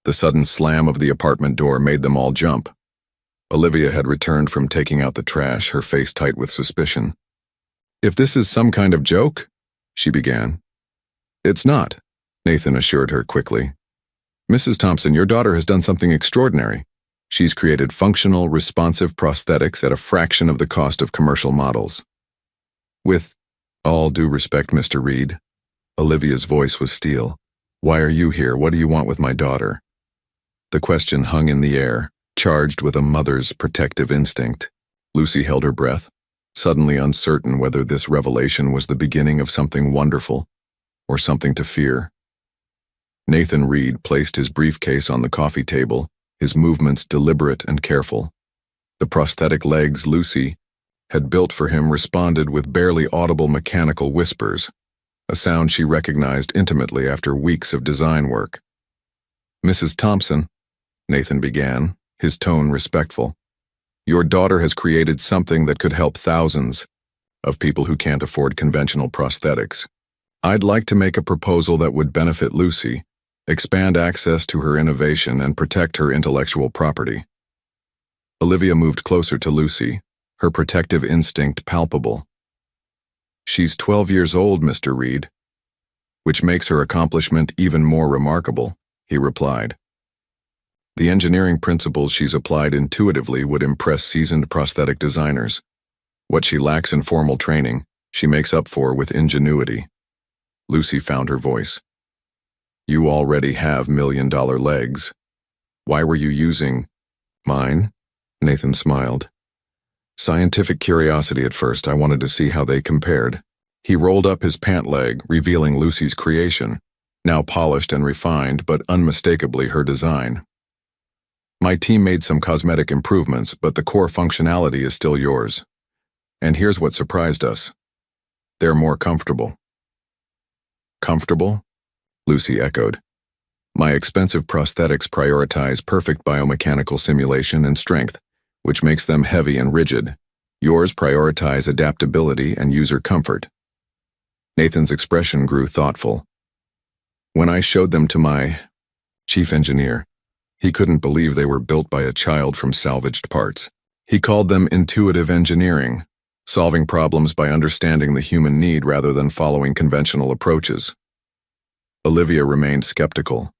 The sudden slam of the apartment door made them all jump. Olivia had returned from taking out the trash, her face tight with suspicion. If this is some kind of joke, she began. It's not, Nathan assured her quickly. Mrs. Thompson, your daughter has done something extraordinary. She's created functional, responsive prosthetics at a fraction of the cost of commercial models. With all due respect, Mr. Reed, Olivia's voice was steel. Why are you here? What do you want with my daughter? The question hung in the air, charged with a mother's protective instinct. Lucy held her breath, suddenly uncertain whether this revelation was the beginning of something wonderful or something to fear. Nathan Reed placed his briefcase on the coffee table, his movements deliberate and careful. The prosthetic legs Lucy had built for him responded with barely audible mechanical whispers, a sound she recognized intimately after weeks of design work. Mrs. Thompson, Nathan began, his tone respectful. Your daughter has created something that could help thousands of people who can't afford conventional prosthetics. I'd like to make a proposal that would benefit Lucy, expand access to her innovation, and protect her intellectual property. Olivia moved closer to Lucy, her protective instinct palpable. She's 12 years old, Mr. Reed, which makes her accomplishment even more remarkable, he replied. The engineering principles she's applied intuitively would impress seasoned prosthetic designers. What she lacks in formal training, she makes up for with ingenuity. Lucy found her voice. You already have million-dollar legs. Why were you using mine? Nathan smiled. Scientific curiosity at first. I wanted to see how they compared. He rolled up his pant leg, revealing Lucy's creation, now polished and refined, but unmistakably her design. My team made some cosmetic improvements, but the core functionality is still yours. And here's what surprised us. They're more comfortable. Comfortable? Lucy echoed. My expensive prosthetics prioritize perfect biomechanical simulation and strength, which makes them heavy and rigid. Yours prioritize adaptability and user comfort. Nathan's expression grew thoughtful. When I showed them to my chief engineer, he couldn't believe they were built by a child from salvaged parts. He called them intuitive engineering, solving problems by understanding the human need rather than following conventional approaches. Olivia remained skeptical.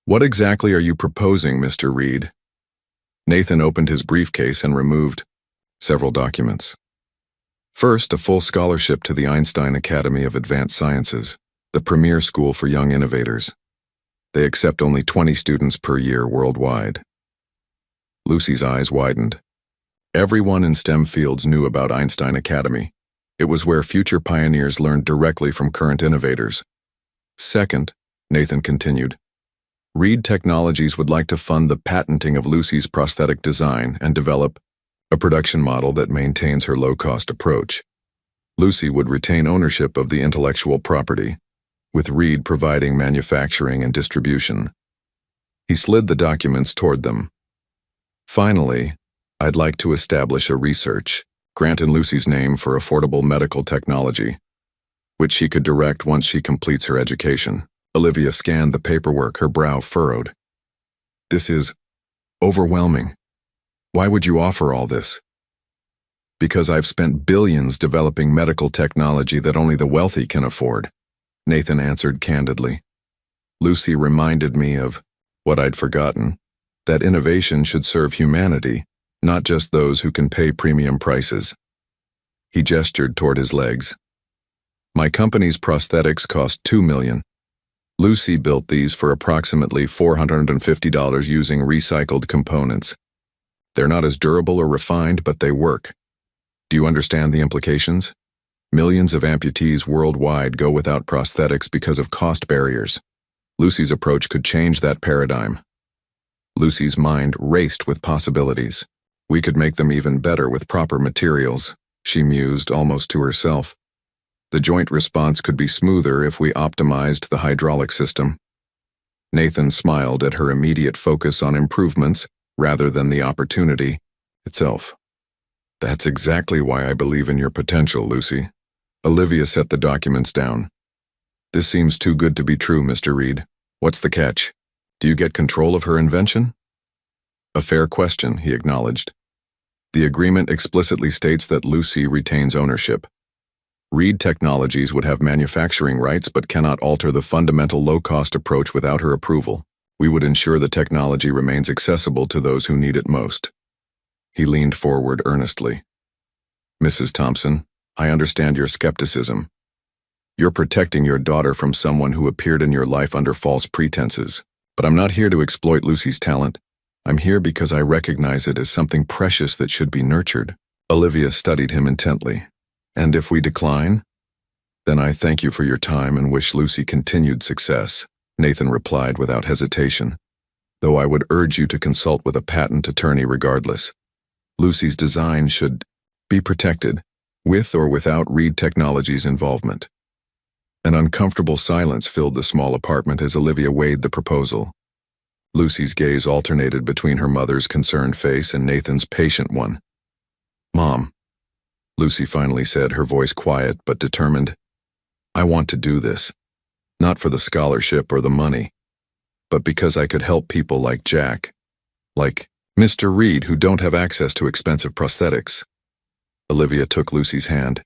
What exactly are you proposing, Mr. Reed? Nathan opened his briefcase and removed several documents. First, a full scholarship to the Einstein Academy of Advanced Sciences, the premier school for young innovators. They accept only 20 students per year worldwide. Lucy's eyes widened. Everyone in STEM fields knew about Einstein Academy. It was where future pioneers learned directly from current innovators. Second, Nathan continued, Reed Technologies would like to fund the patenting of Lucy's prosthetic design and develop a production model that maintains her low-cost approach. Lucy would retain ownership of the intellectual property, with Reed providing manufacturing and distribution. He slid the documents toward them. Finally, I'd like to establish a research, grant in Lucy's name for affordable medical technology, which she could direct once she completes her education. Olivia scanned the paperwork, her brow furrowed. This is overwhelming. Why would you offer all this? Because I've spent billions developing medical technology that only the wealthy can afford, Nathan answered candidly. Lucy reminded me of what I'd forgotten, that innovation should serve humanity, not just those who can pay premium prices. He gestured toward his legs. My company's prosthetics cost $2 million. Lucy built these for approximately $450 using recycled components. They're not as durable or refined, but they work. Do you understand the implications? Millions of amputees worldwide go without prosthetics because of cost barriers. Lucy's approach could change that paradigm. Lucy's mind raced with possibilities. We could make them even better with proper materials, she mused almost to herself. The joint response could be smoother if we optimized the hydraulic system. Nathan smiled at her immediate focus on improvements rather than the opportunity itself. That's exactly why I believe in your potential, Lucy. Olivia set the documents down. This seems too good to be true, Mr. Reed. What's the catch? Do you get control of her invention? A fair question, he acknowledged. The agreement explicitly states that Lucy retains ownership. Reed Technologies would have manufacturing rights but cannot alter the fundamental low-cost approach without her approval. We would ensure the technology remains accessible to those who need it most. He leaned forward earnestly. Mrs. Thompson, I understand your skepticism. You're protecting your daughter from someone who appeared in your life under false pretenses. But I'm not here to exploit Lucy's talent. I'm here because I recognize it as something precious that should be nurtured. Olivia studied him intently. And if we decline? Then I thank you for your time and wish Lucy continued success, Nathan replied without hesitation. Though I would urge you to consult with a patent attorney regardless. Lucy's design should be protected, with or without Reed Technologies' involvement. An uncomfortable silence filled the small apartment as Olivia weighed the proposal. Lucy's gaze alternated between her mother's concerned face and Nathan's patient one. Mom, Lucy finally said, her voice quiet but determined. I want to do this, not for the scholarship or the money, but because I could help people like Jack, like Mr. Reed, who don't have access to expensive prosthetics. Olivia took Lucy's hand.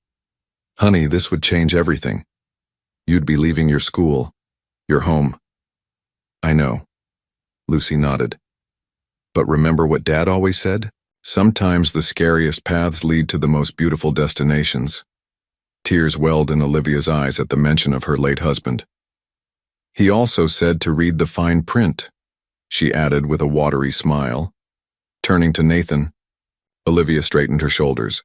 Honey, this would change everything. You'd be leaving your school, your home. I know. Lucy nodded. But remember what Dad always said? Sometimes the scariest paths lead to the most beautiful destinations. Tears welled in Olivia's eyes at the mention of her late husband. He also said to read the fine print, she added with a watery smile. Turning to Nathan, Olivia straightened her shoulders.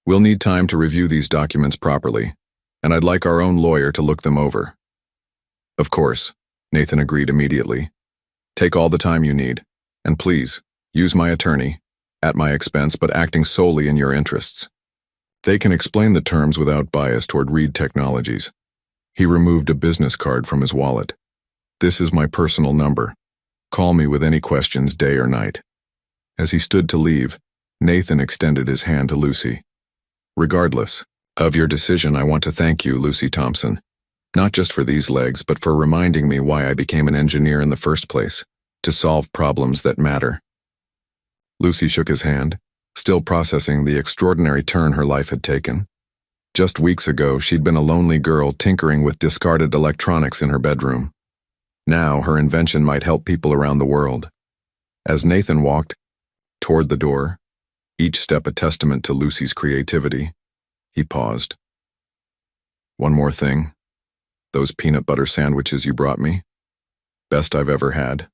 We'll need time to review these documents properly, and I'd like our own lawyer to look them over. Of course, Nathan agreed immediately. Take all the time you need, and please, use my attorney, at my expense but acting solely in your interests. They can explain the terms without bias toward Reed Technologies. He removed a business card from his wallet. This is my personal number. Call me with any questions day or night. As he stood to leave, Nathan extended his hand to Lucy. Regardless of your decision, I want to thank you, Lucy Thompson. Not just for these legs, but for reminding me why I became an engineer in the first place, to solve problems that matter. Lucy shook his hand, still processing the extraordinary turn her life had taken. Just weeks ago, she'd been a lonely girl tinkering with discarded electronics in her bedroom. Now, her invention might help people around the world. As Nathan walked toward the door, each step a testament to Lucy's creativity, he paused. One more thing. Those peanut butter sandwiches you brought me. Best I've ever had.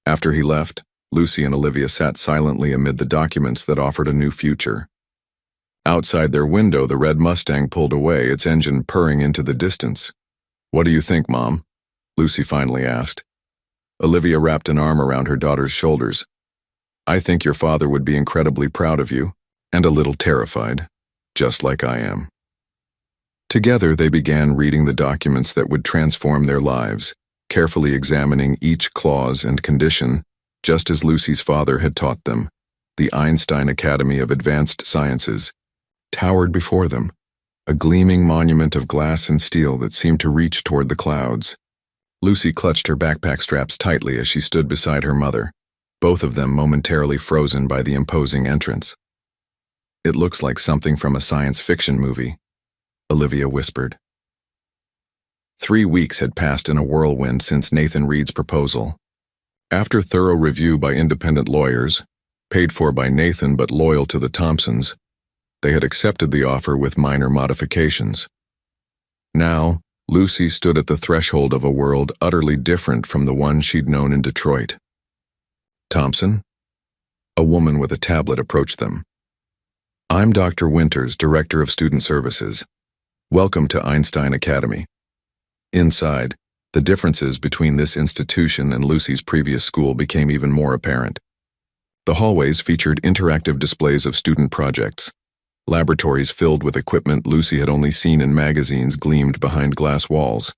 After he left, Lucy and Olivia sat silently amid the documents that offered a new future. Outside their window, the red Mustang pulled away, its engine purring into the distance. What do you think, Mom? Lucy finally asked. Olivia wrapped an arm around her daughter's shoulders. I think your father would be incredibly proud of you, and a little terrified, just like I am. Together, they began reading the documents that would transform their lives, carefully examining each clause and condition, just as Lucy's father had taught them. The Einstein Academy of Advanced Sciences towered before them, a gleaming monument of glass and steel that seemed to reach toward the clouds. Lucy clutched her backpack straps tightly as she stood beside her mother, both of them momentarily frozen by the imposing entrance. "It looks like something from a science fiction movie," Olivia whispered. 3 weeks had passed in a whirlwind since Nathan Reed's proposal. After thorough review by independent lawyers, paid for by Nathan but loyal to the Thompsons, they had accepted the offer with minor modifications. Now, Lucy stood at the threshold of a world utterly different from the one she'd known in Detroit. "Thompson?" A woman with a tablet approached them. "I'm Dr. Winters, Director of Student Services. Welcome to Einstein Academy." Inside, the differences between this institution and Lucy's previous school became even more apparent. The hallways featured interactive displays of student projects. Laboratories filled with equipment Lucy had only seen in magazines gleamed behind glass walls.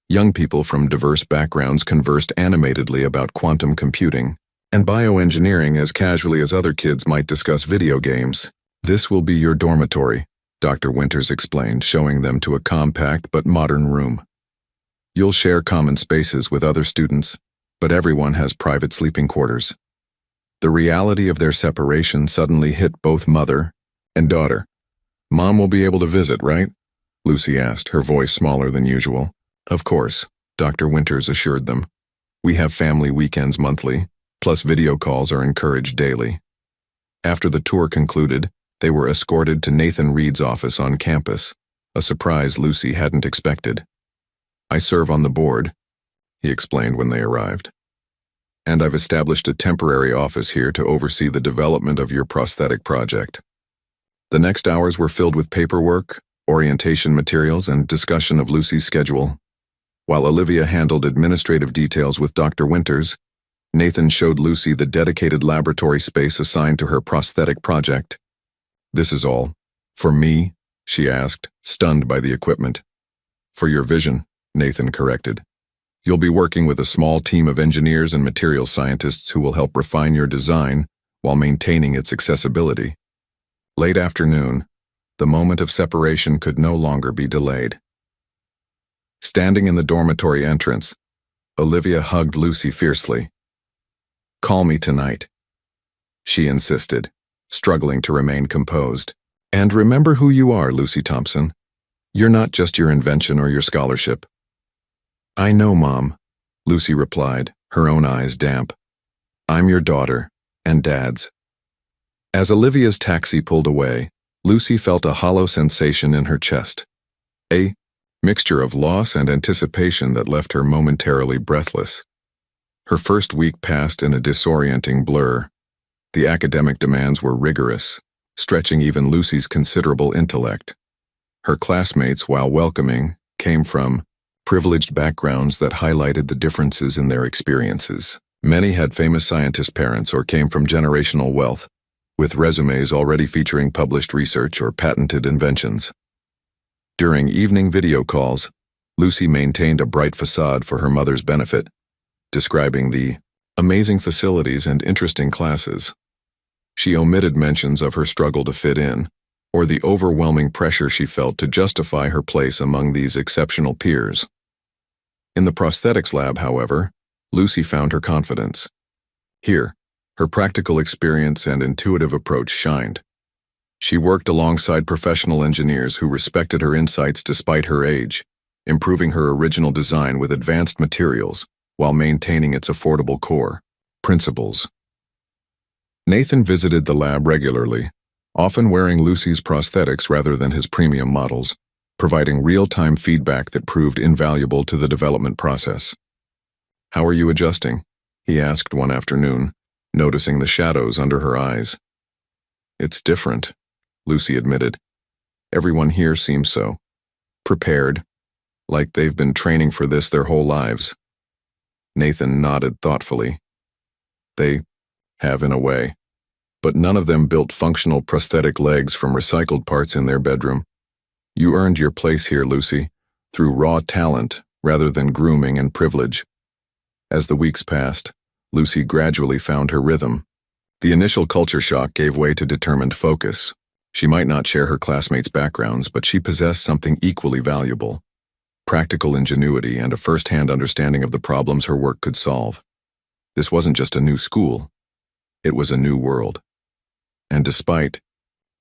Young people from diverse backgrounds conversed animatedly about quantum computing and bioengineering as casually as other kids might discuss video games. "This will be your dormitory," Dr. Winters explained, showing them to a compact but modern room. "You'll share common spaces with other students, but everyone has private sleeping quarters." The reality of their separation suddenly hit both mother and daughter. "Mom will be able to visit, right?" Lucy asked, her voice smaller than usual. "Of course," Dr. Winters assured them. "We have family weekends monthly, plus video calls are encouraged daily." After the tour concluded, they were escorted to Nathan Reed's office on campus, a surprise Lucy hadn't expected. "I serve on the board," he explained when they arrived. "And I've established a temporary office here to oversee the development of your prosthetic project." The next hours were filled with paperwork, orientation materials, and discussion of Lucy's schedule. While Olivia handled administrative details with Dr. Winters, Nathan showed Lucy the dedicated laboratory space assigned to her prosthetic project. "This is all for me?" she asked, stunned by the equipment. "For your vision," Nathan corrected. "You'll be working with a small team of engineers and materials scientists who will help refine your design while maintaining its accessibility." Late afternoon, the moment of separation could no longer be delayed. Standing in the dormitory entrance, Olivia hugged Lucy fiercely. "Call me tonight," she insisted, struggling to remain composed. "And remember who you are, Lucy Thompson. You're not just your invention or your scholarship." "I know, Mom," Lucy replied, her own eyes damp. "I'm your daughter, and Dad's." As Olivia's taxi pulled away, Lucy felt a hollow sensation in her chest. A mixture of loss and anticipation that left her momentarily breathless. Her first week passed in a disorienting blur. The academic demands were rigorous, stretching even Lucy's considerable intellect. Her classmates, while welcoming, came from privileged backgrounds that highlighted the differences in their experiences. Many had famous scientist parents or came from generational wealth, with resumes already featuring published research or patented inventions. During evening video calls, Lucy maintained a bright facade for her mother's benefit, describing the amazing facilities and interesting classes. She omitted mentions of her struggle to fit in, or the overwhelming pressure she felt to justify her place among these exceptional peers. In the prosthetics lab, however, Lucy found her confidence. Here, her practical experience and intuitive approach shined. She worked alongside professional engineers who respected her insights despite her age, improving her original design with advanced materials while maintaining its affordable core principles. Nathan visited the lab regularly, often wearing Lucy's prosthetics rather than his premium models, providing real-time feedback that proved invaluable to the development process. "How are you adjusting?" he asked one afternoon, noticing the shadows under her eyes. "It's different," Lucy admitted. "Everyone here seems so prepared, like they've been training for this their whole lives." Nathan nodded thoughtfully. "They have in a way, but none of them built functional prosthetic legs from recycled parts in their bedroom. You earned your place here, Lucy, through raw talent rather than grooming and privilege. As the weeks passed, Lucy gradually found her rhythm. The initial culture shock gave way to determined focus. She might not share her classmates' backgrounds, but she possessed something equally valuable: practical ingenuity and a first-hand understanding of the problems her work could solve. This wasn't just a new school, it was a new world. And despite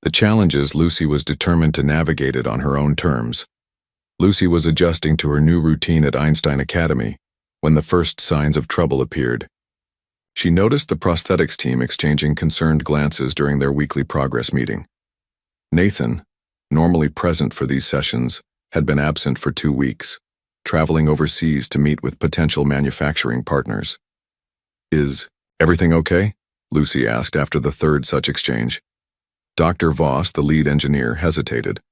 the challenges, Lucy was determined to navigate it on her own terms. Lucy was adjusting to her new routine at Einstein Academy when the first signs of trouble appeared. She noticed the prosthetics team exchanging concerned glances during their weekly progress meeting. Nathan, normally present for these sessions, had been absent for 2 weeks, traveling overseas to meet with potential manufacturing partners. "Is everything okay?" Lucy asked after the third such exchange. Dr. Voss, the lead engineer, hesitated.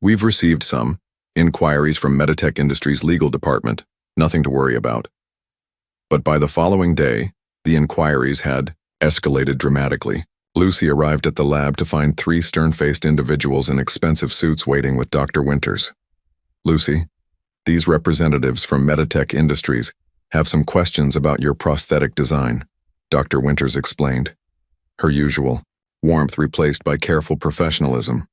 "We've received some inquiries from Meditech Industries' legal department, nothing to worry about." But by the following day, the inquiries had escalated dramatically. Lucy arrived at the lab to find 3 stern-faced individuals in expensive suits waiting with Dr. Winters. "Lucy, these representatives from Meditech Industries have some questions about your prosthetic design," Dr. Winters explained. Her usual warmth replaced by careful professionalism.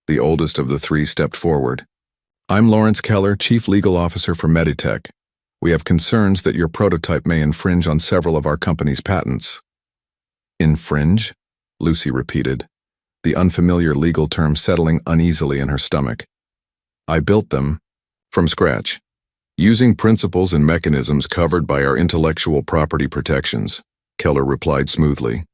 The oldest of the 3 stepped forward. "I'm Lawrence Keller, Chief Legal Officer for Meditech. We have concerns that your prototype may infringe on several of our company's patents." "Infringe?" Lucy repeated, the unfamiliar legal term settling uneasily in her stomach. "I built them from scratch, using principles and mechanisms covered by our intellectual property protections," Keller replied smoothly.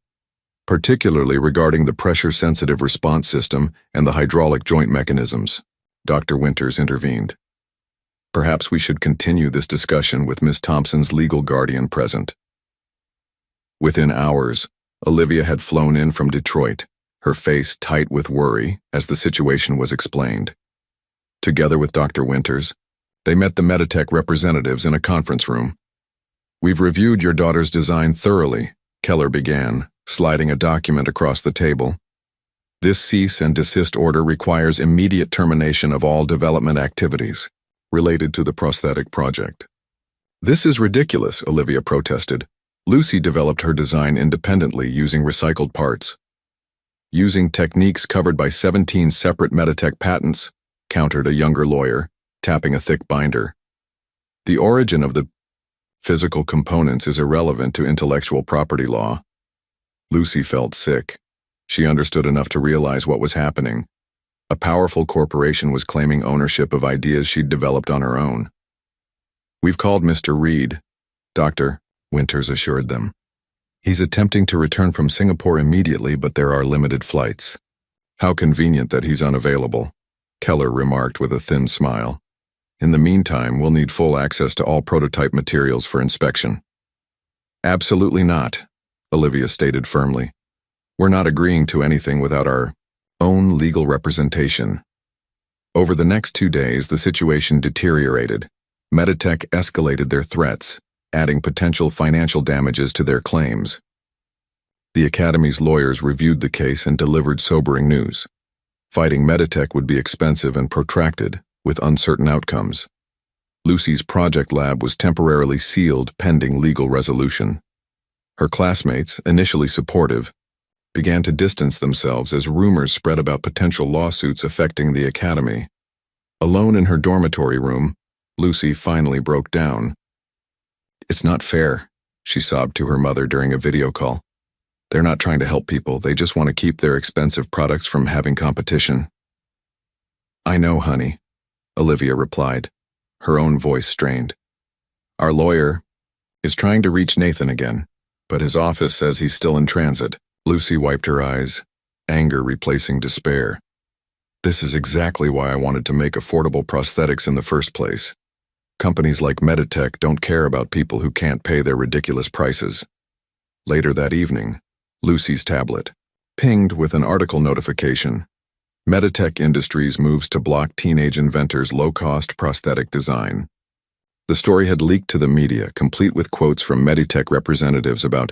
"Particularly regarding the pressure-sensitive response system and the hydraulic joint mechanisms," Dr. Winters intervened. "Perhaps we should continue this discussion with Ms. Thompson's legal guardian present." Within hours, Olivia had flown in from Detroit, her face tight with worry as the situation was explained. Together with Dr. Winters, they met the Meditech representatives in a conference room. "We've reviewed your daughter's design thoroughly," Keller began, sliding a document across the table. "This cease and desist order requires immediate termination of all development activities related to the prosthetic project." "This is ridiculous," Olivia protested. "Lucy developed her design independently using recycled parts." "Using techniques covered by 17 separate Meditech patents," countered a younger lawyer, tapping a thick binder. "The origin of the physical components is irrelevant to intellectual property law." Lucy felt sick. She understood enough to realize what was happening. A powerful corporation was claiming ownership of ideas she'd developed on her own. "We've called Mr. Reed," Dr. Winters assured them. "He's attempting to return from Singapore immediately, but there are limited flights." "How convenient that he's unavailable," Keller remarked with a thin smile. "In the meantime, we'll need full access to all prototype materials for inspection." "Absolutely not," Olivia stated firmly. "We're not agreeing to anything without our own legal representation." Over the next 2 days, the situation deteriorated. Meditech escalated their threats, adding potential financial damages to their claims. The Academy's lawyers reviewed the case and delivered sobering news. Fighting Meditech would be expensive and protracted, with uncertain outcomes. Lucy's project lab was temporarily sealed pending legal resolution. Her classmates, initially supportive, began to distance themselves as rumors spread about potential lawsuits affecting the Academy. Alone in her dormitory room, Lucy finally broke down. "It's not fair," she sobbed to her mother during a video call. "They're not trying to help people, they just want to keep their expensive products from having competition." "I know, honey," Olivia replied, her own voice strained. "Our lawyer is trying to reach Nathan again, but his office says he's still in transit." Lucy wiped her eyes, anger replacing despair. "This is exactly why I wanted to make affordable prosthetics in the first place. Companies like Meditech don't care about people who can't pay their ridiculous prices." Later that evening, Lucy's tablet pinged with an article notification. Meditech Industries moves to block teenage inventors' low-cost prosthetic design. The story had leaked to the media, complete with quotes from Meditech representatives about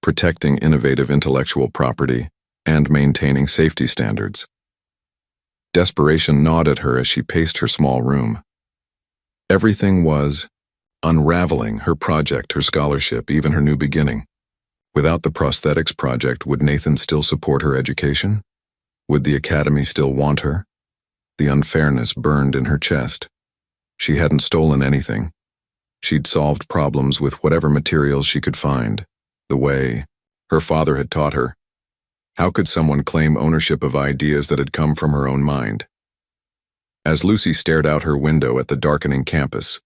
protecting innovative intellectual property and maintaining safety standards. Desperation gnawed at her as she paced her small room. Everything was unraveling: her project, her scholarship, even her new beginning. Without the prosthetics project, would Nathan still support her education? Would the academy still want her? The unfairness burned in her chest. She hadn't stolen anything. She'd solved problems with whatever materials she could find, the way her father had taught her. How could someone claim ownership of ideas that had come from her own mind? As Lucy stared out her window at the darkening campus,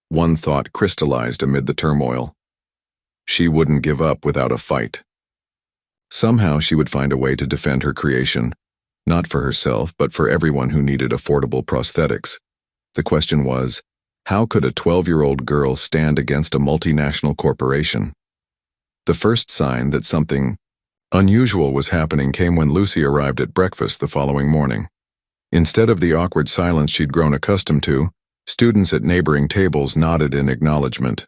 one thought crystallized amid the turmoil. She wouldn't give up without a fight. Somehow she would find a way to defend her creation, not for herself, but for everyone who needed affordable prosthetics. The question was, how could a 12-year-old girl stand against a multinational corporation? The first sign that something unusual was happening came when Lucy arrived at breakfast the following morning. Instead of the awkward silence she'd grown accustomed to, students at neighboring tables nodded in acknowledgement.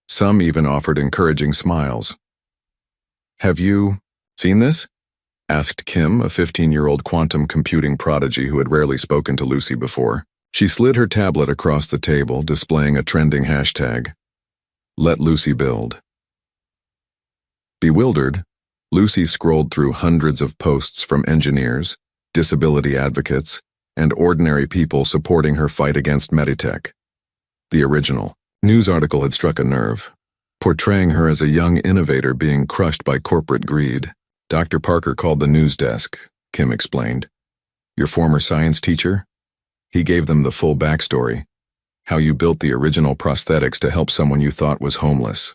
Some even offered encouraging smiles. "Have you seen this?" asked Kim, a 15-year-old quantum computing prodigy who had rarely spoken to Lucy before. She slid her tablet across the table, displaying a trending hashtag. "Let Lucy build." Bewildered, Lucy scrolled through hundreds of posts from engineers, disability advocates, and ordinary people supporting her fight against Meditech. The original news article had struck a nerve, portraying her as a young innovator being crushed by corporate greed. "Dr. Parker called the news desk," Kim explained. "Your former science teacher? He gave them the full backstory, how you built the original prosthetics to help someone you thought was homeless."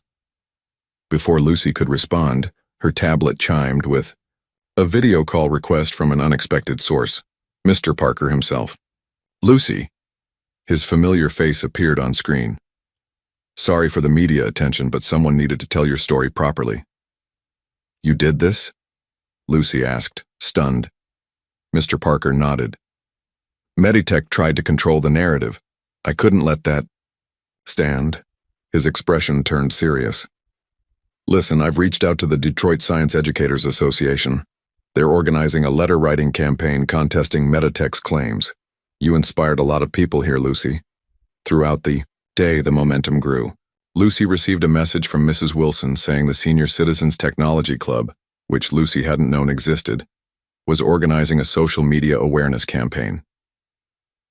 Before Lucy could respond, her tablet chimed with a video call request from an unexpected source, Mr. Parker himself. "Lucy." His familiar face appeared on screen. "Sorry for the media attention, but someone needed to tell your story properly." "You did this?" Lucy asked, stunned. Mr. Parker nodded. "Meditech tried to control the narrative. I couldn't let that stand." His expression turned serious. "Listen, I've reached out to the Detroit Science Educators Association. They're organizing a letter-writing campaign contesting Meditech's claims. You inspired a lot of people here, Lucy." Throughout the day, the momentum grew. Lucy received a message from Mrs. Wilson saying the Senior Citizens Technology Club, which Lucy hadn't known existed, was organizing a social media awareness campaign.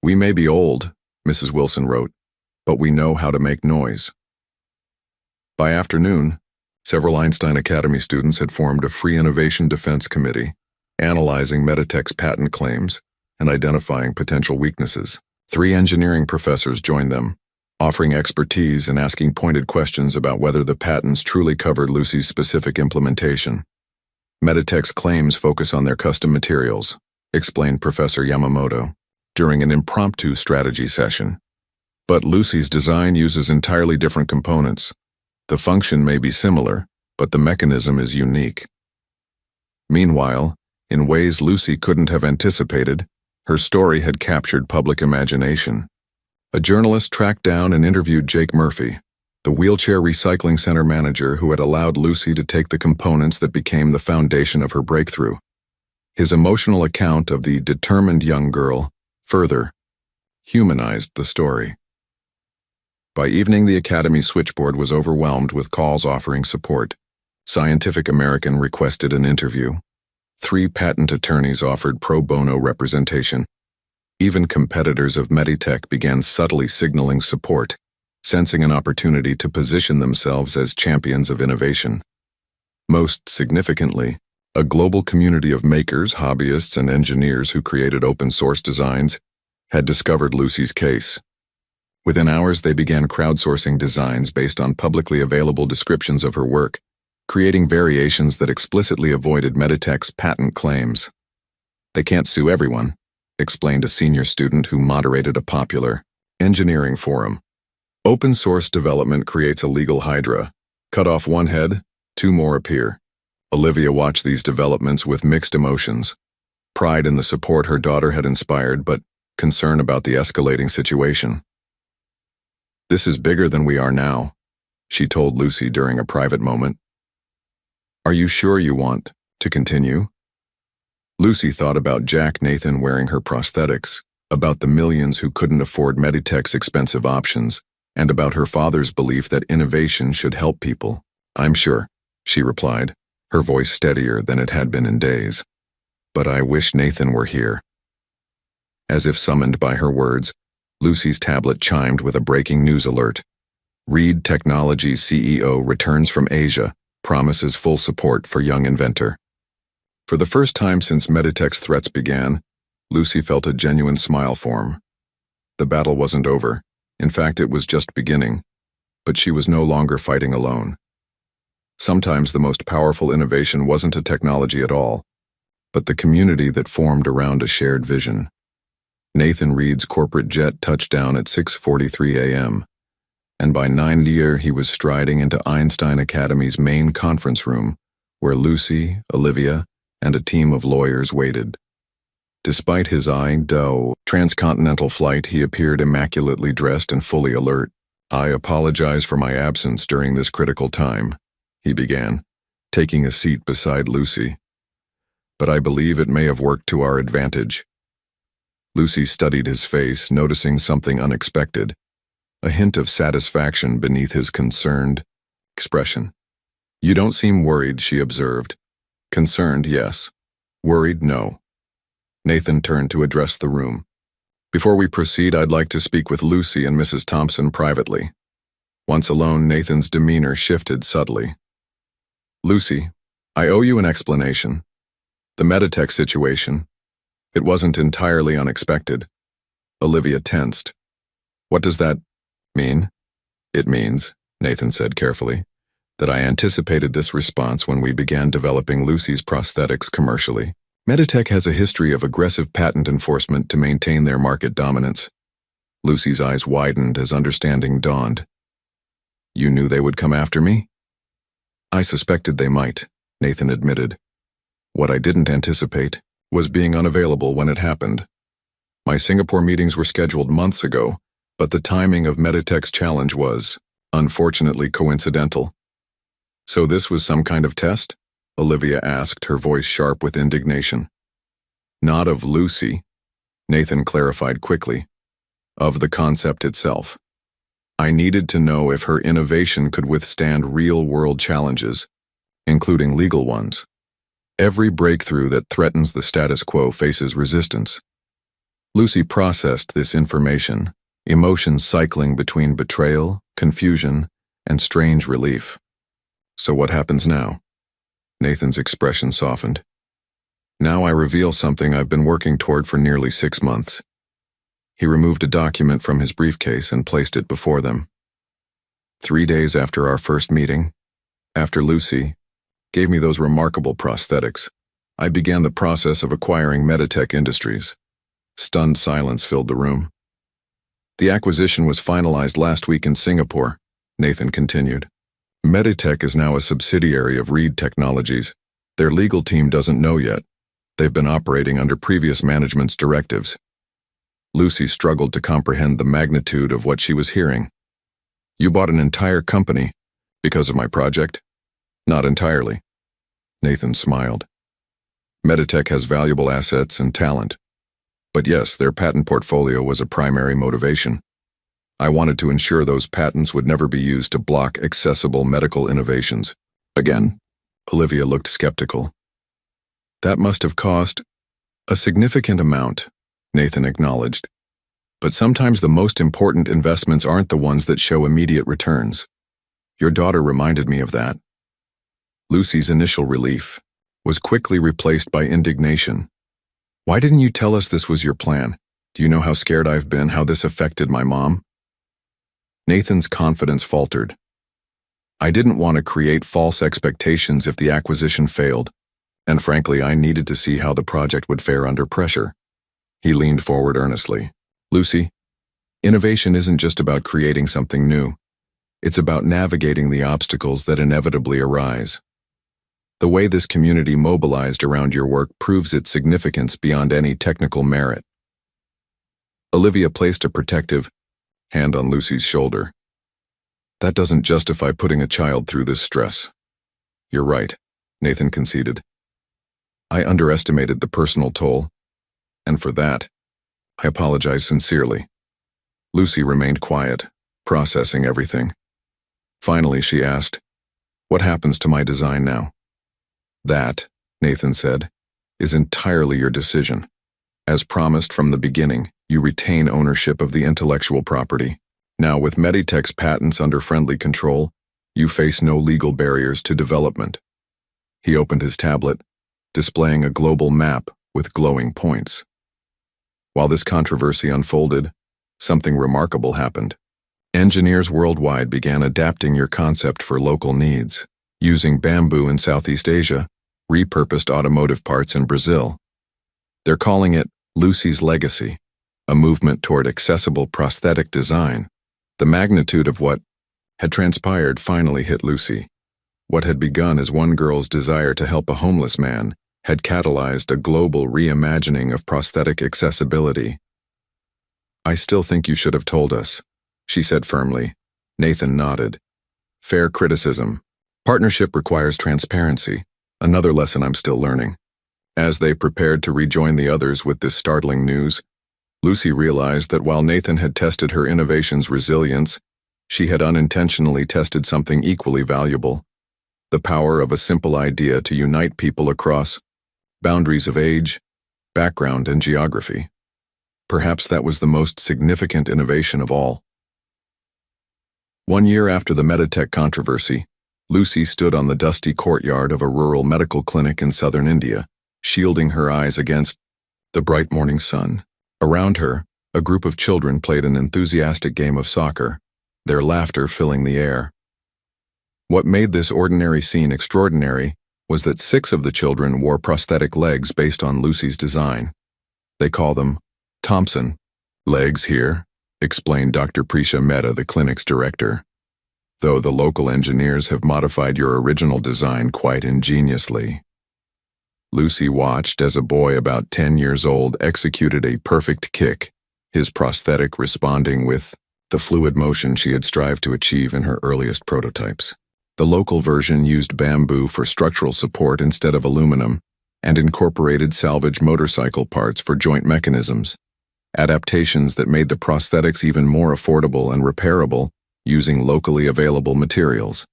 "We may be old," Mrs. Wilson wrote, "but we know how to make noise." By afternoon, several Einstein Academy students had formed a Free Innovation Defense Committee, analyzing Meditech's patent claims and identifying potential weaknesses. 3 engineering professors joined them, offering expertise and asking pointed questions about whether the patents truly covered Lucy's specific implementation. "Meditech's claims focus on their custom materials," explained Professor Yamamoto during an impromptu strategy session. "But Lucy's design uses entirely different components. The function may be similar, but the mechanism is unique." Meanwhile, in ways Lucy couldn't have anticipated, her story had captured public imagination. A journalist tracked down and interviewed Jake Murphy, the wheelchair recycling center manager who had allowed Lucy to take the components that became the foundation of her breakthrough. His emotional account of the determined young girl further humanized the story. By evening, the Academy switchboard was overwhelmed with calls offering support. Scientific American requested an interview. 3 patent attorneys offered pro bono representation. Even competitors of Meditech began subtly signaling support, sensing an opportunity to position themselves as champions of innovation. Most significantly, a global community of makers, hobbyists, and engineers who created open-source designs had discovered Lucy's case. Within hours, they began crowdsourcing designs based on publicly available descriptions of her work, creating variations that explicitly avoided Meditech's patent claims. "They can't sue everyone," explained a senior student who moderated a popular engineering forum. "Open source development creates a legal hydra. Cut off one head, 2 more appear." Olivia watched these developments with mixed emotions. Pride in the support her daughter had inspired, but concern about the escalating situation. "This is bigger than we are now," she told Lucy during a private moment. "Are you sure you want to continue?" Lucy thought about Jack Nathan wearing her prosthetics, about the millions who couldn't afford Meditech's expensive options, and about her father's belief that innovation should help people. "I'm sure," she replied, her voice steadier than it had been in days. "But I wish Nathan were here." As if summoned by her words, Lucy's tablet chimed with a breaking news alert. Reed Technologies CEO returns from Asia, promises full support for young inventor. For the first time since Meditech's threats began, Lucy felt a genuine smile form. The battle wasn't over. In fact, it was just beginning. But she was no longer fighting alone. Sometimes the most powerful innovation wasn't a technology at all, but the community that formed around a shared vision. Nathan Reed's corporate jet touched down at 6:43 a.m., and by 9 he was striding into Einstein Academy's main conference room, where Lucy, Olivia, and a team of lawyers waited. Despite his transcontinental flight, he appeared immaculately dressed and fully alert. "I apologize for my absence during this critical time," he began, taking a seat beside Lucy. "But I believe it may have worked to our advantage." Lucy studied his face, noticing something unexpected, a hint of satisfaction beneath his concerned expression. "You don't seem worried," she observed. "Concerned, yes. Worried, no." Nathan turned to address the room. "Before we proceed, I'd like to speak with Lucy and Mrs. Thompson privately." Once alone, Nathan's demeanor shifted subtly. "Lucy, I owe you an explanation. The Meditech situation, it wasn't entirely unexpected." Olivia tensed. "What does that mean?" "It means," Nathan said carefully, "that I anticipated this response when we began developing Lucy's prosthetics commercially. Meditech has a history of aggressive patent enforcement to maintain their market dominance." Lucy's eyes widened as understanding dawned. "You knew they would come after me?" "I suspected they might," Nathan admitted. "What I didn't anticipate was being unavailable when it happened. My Singapore meetings were scheduled months ago, but the timing of Meditech's challenge was, unfortunately, coincidental." "So this was some kind of test?" Olivia asked, her voice sharp with indignation. "Not of Lucy," Nathan clarified quickly. "Of the concept itself. I needed to know if her innovation could withstand real-world challenges, including legal ones. Every breakthrough that threatens the status quo faces resistance." Lucy processed this information, emotions cycling between betrayal, confusion, and strange relief. "So what happens now?" Nathan's expression softened. "Now I reveal something I've been working toward for nearly 6 months." He removed a document from his briefcase and placed it before them. 3 days after our first meeting, after Lucy gave me those remarkable prosthetics, I began the process of acquiring Meditech Industries. Stunned silence filled the room. "The acquisition was finalized last week in Singapore," Nathan continued. "Meditech is now a subsidiary of Reed Technologies. Their legal team doesn't know yet. They've been operating under previous management's directives." Lucy struggled to comprehend the magnitude of what she was hearing. "You bought an entire company because of my project?" "Not entirely." Nathan smiled. "Meditech has valuable assets and talent. But yes, their patent portfolio was a primary motivation. I wanted to ensure those patents would never be used to block accessible medical innovations." Again, Olivia looked skeptical. "That must have cost a significant amount," Nathan acknowledged. "But sometimes the most important investments aren't the ones that show immediate returns. Your daughter reminded me of that." Lucy's initial relief was quickly replaced by indignation. "Why didn't you tell us this was your plan? Do you know how scared I've been, how this affected my mom?" Nathan's confidence faltered. "I didn't want to create false expectations if the acquisition failed, and frankly, I needed to see how the project would fare under pressure." He leaned forward earnestly. "Lucy, innovation isn't just about creating something new. It's about navigating the obstacles that inevitably arise. The way this community mobilized around your work proves its significance beyond any technical merit." Olivia placed a protective hand on Lucy's shoulder. "That doesn't justify putting a child through this stress." "You're right," Nathan conceded. I underestimated the personal toll, and for that, I apologize sincerely. Lucy remained quiet, processing everything. Finally, she asked, "What happens to my design now?" "That," Nathan said, "is entirely your decision. As promised from the beginning, you retain ownership of the intellectual property. Now, with Meditech's patents under friendly control, you face no legal barriers to development." He opened his tablet, displaying a global map with glowing points. While this controversy unfolded, something remarkable happened. Engineers worldwide began adapting your concept for local needs, using bamboo in Southeast Asia, repurposed automotive parts in Brazil. They're calling it Lucy's Legacy, a movement toward accessible prosthetic design. The magnitude of what had transpired finally hit Lucy. What had begun as one girl's desire to help a homeless man had catalyzed a global reimagining of prosthetic accessibility. "I still think you should have told us," she said firmly. Nathan nodded. "Fair criticism. Partnership requires transparency, another lesson I'm still learning." As they prepared to rejoin the others with this startling news, Lucy realized that while Nathan had tested her innovation's resilience, she had unintentionally tested something equally valuable: the power of a simple idea to unite people across boundaries of age, background, and geography. Perhaps that was the most significant innovation of all. 1 year after the Meditech controversy, Lucy stood on the dusty courtyard of a rural medical clinic in southern India, shielding her eyes against the bright morning sun. Around her, a group of children played an enthusiastic game of soccer, their laughter filling the air. What made this ordinary scene extraordinary was that 6 of the children wore prosthetic legs based on Lucy's design. They call them Thompson legs here, explained Dr. Prisha Mehta, the clinic's director. Though the local engineers have modified your original design quite ingeniously. Lucy watched as a boy about 10 years old executed a perfect kick, his prosthetic responding with the fluid motion she had strived to achieve in her earliest prototypes. The local version used bamboo for structural support instead of aluminum, and incorporated salvaged motorcycle parts for joint mechanisms, adaptations that made the prosthetics even more affordable and repairable using locally available materials.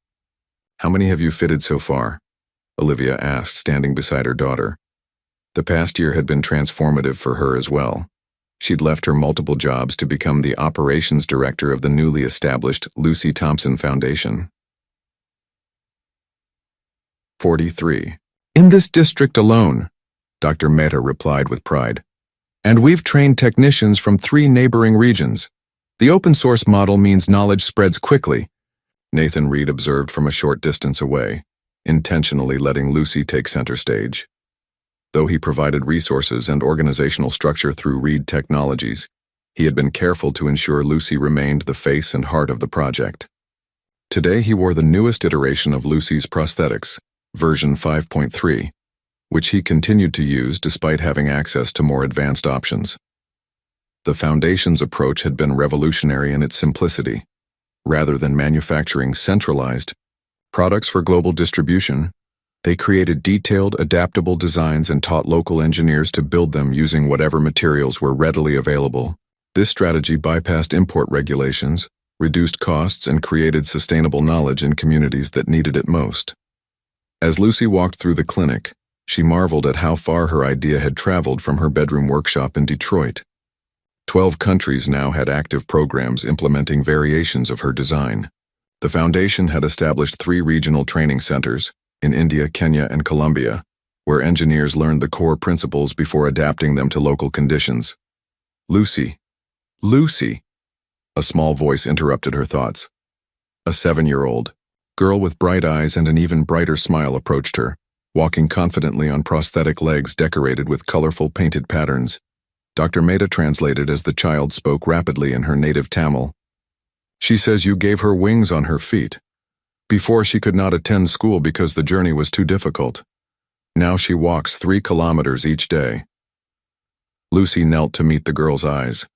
"How many have you fitted so far?" Olivia asked, standing beside her daughter. The past year had been transformative for her as well. She'd left her multiple jobs to become the operations director of the newly established Lucy Thompson Foundation. 43. "In this district alone," Dr. Mehta replied with pride. "And we've trained technicians from 3 neighboring regions. The open source model means knowledge spreads quickly," Nathan Reed observed from a short distance away, intentionally letting Lucy take center stage. Though he provided resources and organizational structure through Reed Technologies, he had been careful to ensure Lucy remained the face and heart of the project. Today he wore the newest iteration of Lucy's prosthetics, version 5.3, which he continued to use despite having access to more advanced options. The Foundation's approach had been revolutionary in its simplicity. Rather than manufacturing centralized products for global distribution, they created detailed, adaptable designs and taught local engineers to build them using whatever materials were readily available. This strategy bypassed import regulations, reduced costs, and created sustainable knowledge in communities that needed it most. As Lucy walked through the clinic, she marveled at how far her idea had traveled from her bedroom workshop in Detroit. 12 countries now had active programs implementing variations of her design. The Foundation had established 3 regional training centers, in India, Kenya, and Colombia, where engineers learned the core principles before adapting them to local conditions. "Lucy, Lucy," a small voice interrupted her thoughts. A 7-year-old girl with bright eyes and an even brighter smile approached her, walking confidently on prosthetic legs decorated with colorful painted patterns. Dr. Mehta translated as the child spoke rapidly in her native Tamil. "She says you gave her wings on her feet. Before she could not attend school because the journey was too difficult. Now she walks 3 kilometers each day." Lucy knelt to meet the girl's eyes,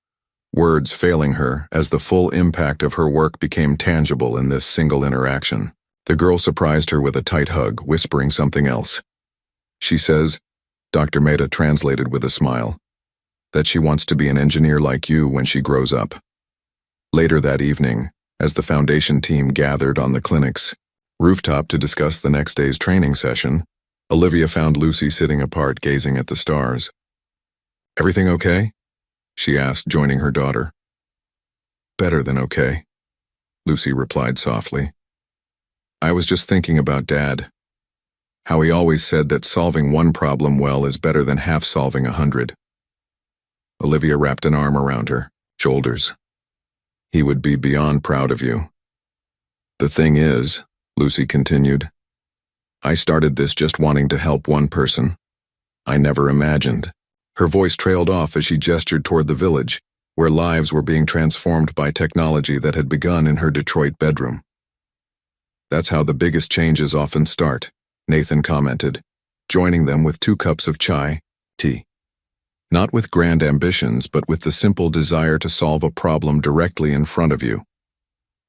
words failing her as the full impact of her work became tangible in this single interaction. The girl surprised her with a tight hug, whispering something else. "She says, Dr. Mehta translated with a smile. That she wants to be an engineer like you when she grows up. Later that evening, as the foundation team gathered on the clinic's rooftop to discuss the next day's training session, Olivia found Lucy sitting apart gazing at the stars. "Everything okay?" she asked, joining her daughter. "Better than okay," Lucy replied softly. "I was just thinking about Dad. How he always said that solving one problem well is better than half solving 100. Olivia wrapped an arm around her shoulders. "He would be beyond proud of you. The thing is," Lucy continued, "I started this just wanting to help one person. I never imagined." Her voice trailed off as she gestured toward the village, where lives were being transformed by technology that had begun in her Detroit bedroom. "That's how the biggest changes often start," Nathan commented, joining them with 2 cups of chai, tea. "Not with grand ambitions, but with the simple desire to solve a problem directly in front of you."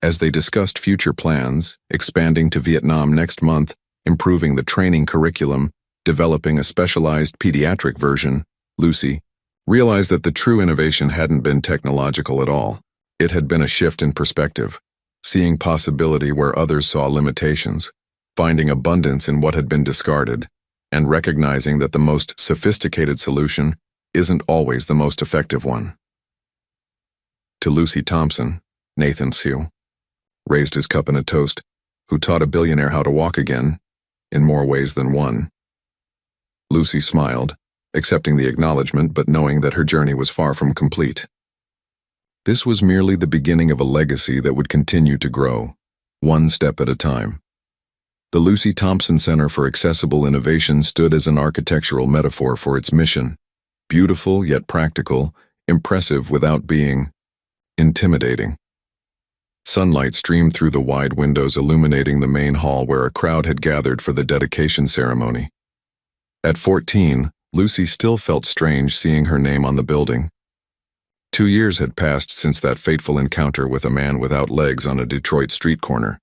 As they discussed future plans, expanding to Vietnam next month, improving the training curriculum, developing a specialized pediatric version, Lucy realized that the true innovation hadn't been technological at all. It had been a shift in perspective, seeing possibility where others saw limitations, finding abundance in what had been discarded, and recognizing that the most sophisticated solution isn't always the most effective one. To Lucy Thompson, Nathan Sue raised his cup in a toast, who taught a billionaire how to walk again, in more ways than one. Lucy smiled, accepting the acknowledgement but knowing that her journey was far from complete. This was merely the beginning of a legacy that would continue to grow, one step at a time. The Lucy Thompson Center for Accessible Innovation stood as an architectural metaphor for its mission, beautiful yet practical, impressive without being intimidating. Sunlight streamed through the wide windows, illuminating the main hall where a crowd had gathered for the dedication ceremony. At 14, Lucy still felt strange seeing her name on the building. 2 years had passed since that fateful encounter with a man without legs on a Detroit street corner.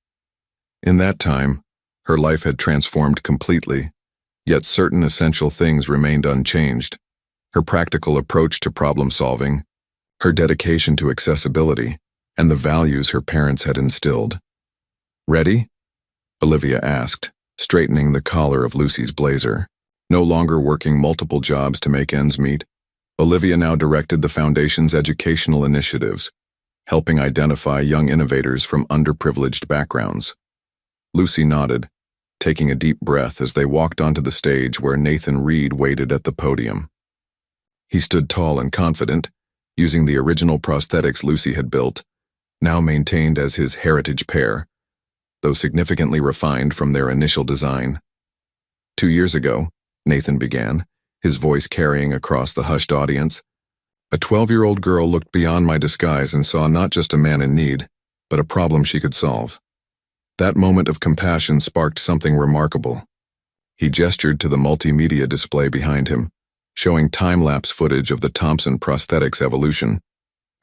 In that time, her life had transformed completely, yet certain essential things remained unchanged. Her practical approach to problem solving, her dedication to accessibility, and the values her parents had instilled. "Ready?" Olivia asked, straightening the collar of Lucy's blazer. No longer working multiple jobs to make ends meet, Olivia now directed the Foundation's educational initiatives, helping identify young innovators from underprivileged backgrounds. Lucy nodded, taking a deep breath as they walked onto the stage where Nathan Reed waited at the podium. He stood tall and confident, using the original prosthetics Lucy had built, now maintained as his heritage pair, though significantly refined from their initial design. 2 years ago, Nathan began, his voice carrying across the hushed audience, a 12-year-old girl looked beyond my disguise and saw not just a man in need, but a problem she could solve. That moment of compassion sparked something remarkable. He gestured to the multimedia display behind him, showing time-lapse footage of the Thompson prosthetics evolution,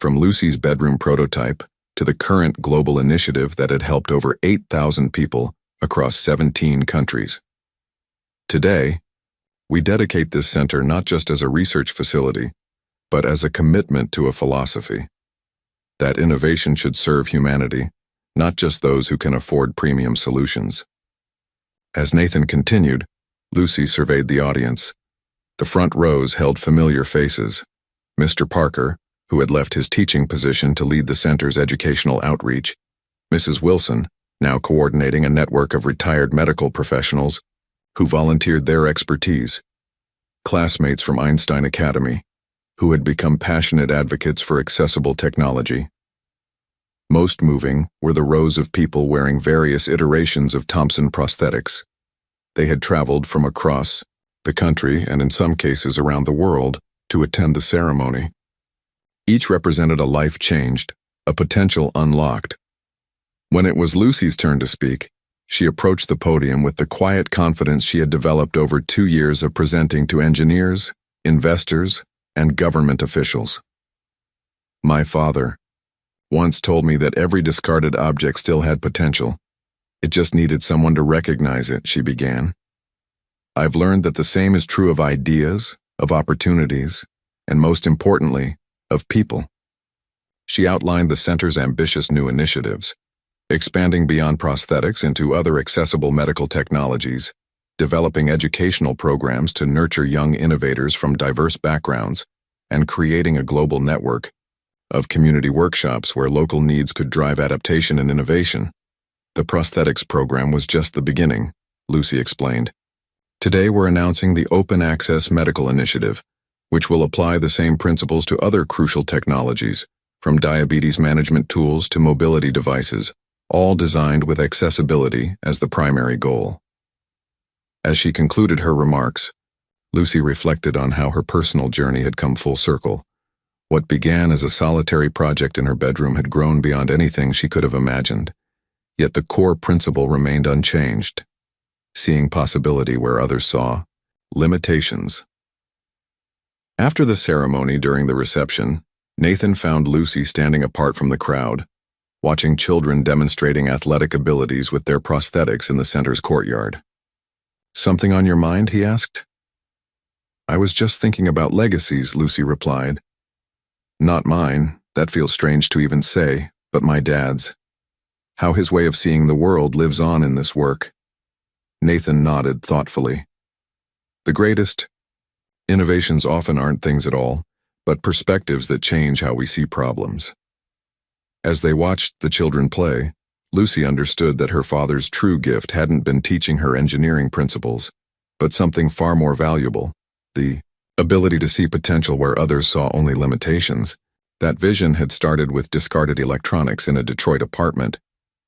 from Lucy's bedroom prototype to the current global initiative that had helped over 8,000 people across 17 countries. Today, we dedicate this center not just as a research facility, but as a commitment to a philosophy. That innovation should serve humanity, not just those who can afford premium solutions. As Nathan continued, Lucy surveyed the audience. The front rows held familiar faces. Mr. Parker, who had left his teaching position to lead the center's educational outreach, Mrs. Wilson, now coordinating a network of retired medical professionals, who volunteered their expertise, classmates from Einstein Academy, who had become passionate advocates for accessible technology. Most moving were the rows of people wearing various iterations of Thompson prosthetics. They had traveled from across the country and in some cases around the world to attend the ceremony. Each represented a life changed, a potential unlocked. When it was Lucy's turn to speak, she approached the podium with the quiet confidence she had developed over 2 years of presenting to engineers, investors, and government officials. "My father once told me that every discarded object still had potential. It just needed someone to recognize it," she began. I've learned that the same is true of ideas, of opportunities, and most importantly, of people. She outlined the center's ambitious new initiatives, expanding beyond prosthetics into other accessible medical technologies, developing educational programs to nurture young innovators from diverse backgrounds, and creating a global network of community workshops where local needs could drive adaptation and innovation. The prosthetics program was just the beginning, Lucy explained. Today we're announcing the Open Access Medical Initiative, which will apply the same principles to other crucial technologies, from diabetes management tools to mobility devices, all designed with accessibility as the primary goal. As she concluded her remarks, Lucy reflected on how her personal journey had come full circle. What began as a solitary project in her bedroom had grown beyond anything she could have imagined, yet the core principle remained unchanged: seeing possibility where others saw limitations. After the ceremony during the reception, Nathan found Lucy standing apart from the crowd, watching children demonstrating athletic abilities with their prosthetics in the center's courtyard. "Something on your mind?" he asked. "I was just thinking about legacies," Lucy replied. "Not mine, that feels strange to even say, but my dad's. How his way of seeing the world lives on in this work." Nathan nodded thoughtfully. "The greatest innovations often aren't things at all, but perspectives that change how we see problems." As they watched the children play, Lucy understood that her father's true gift hadn't been teaching her engineering principles, but something far more valuable: the ability to see potential where others saw only limitations. That vision had started with discarded electronics in a Detroit apartment,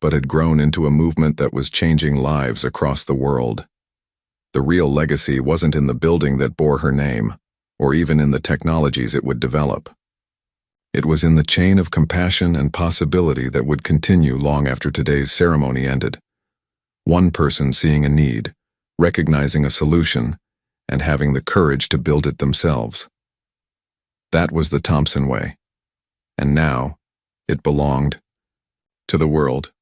but had grown into a movement that was changing lives across the world. The real legacy wasn't in the building that bore her name, or even in the technologies it would develop. It was in the chain of compassion and possibility that would continue long after today's ceremony ended. One person seeing a need, recognizing a solution, and having the courage to build it themselves. That was the Thompson way. And now, it belonged to the world.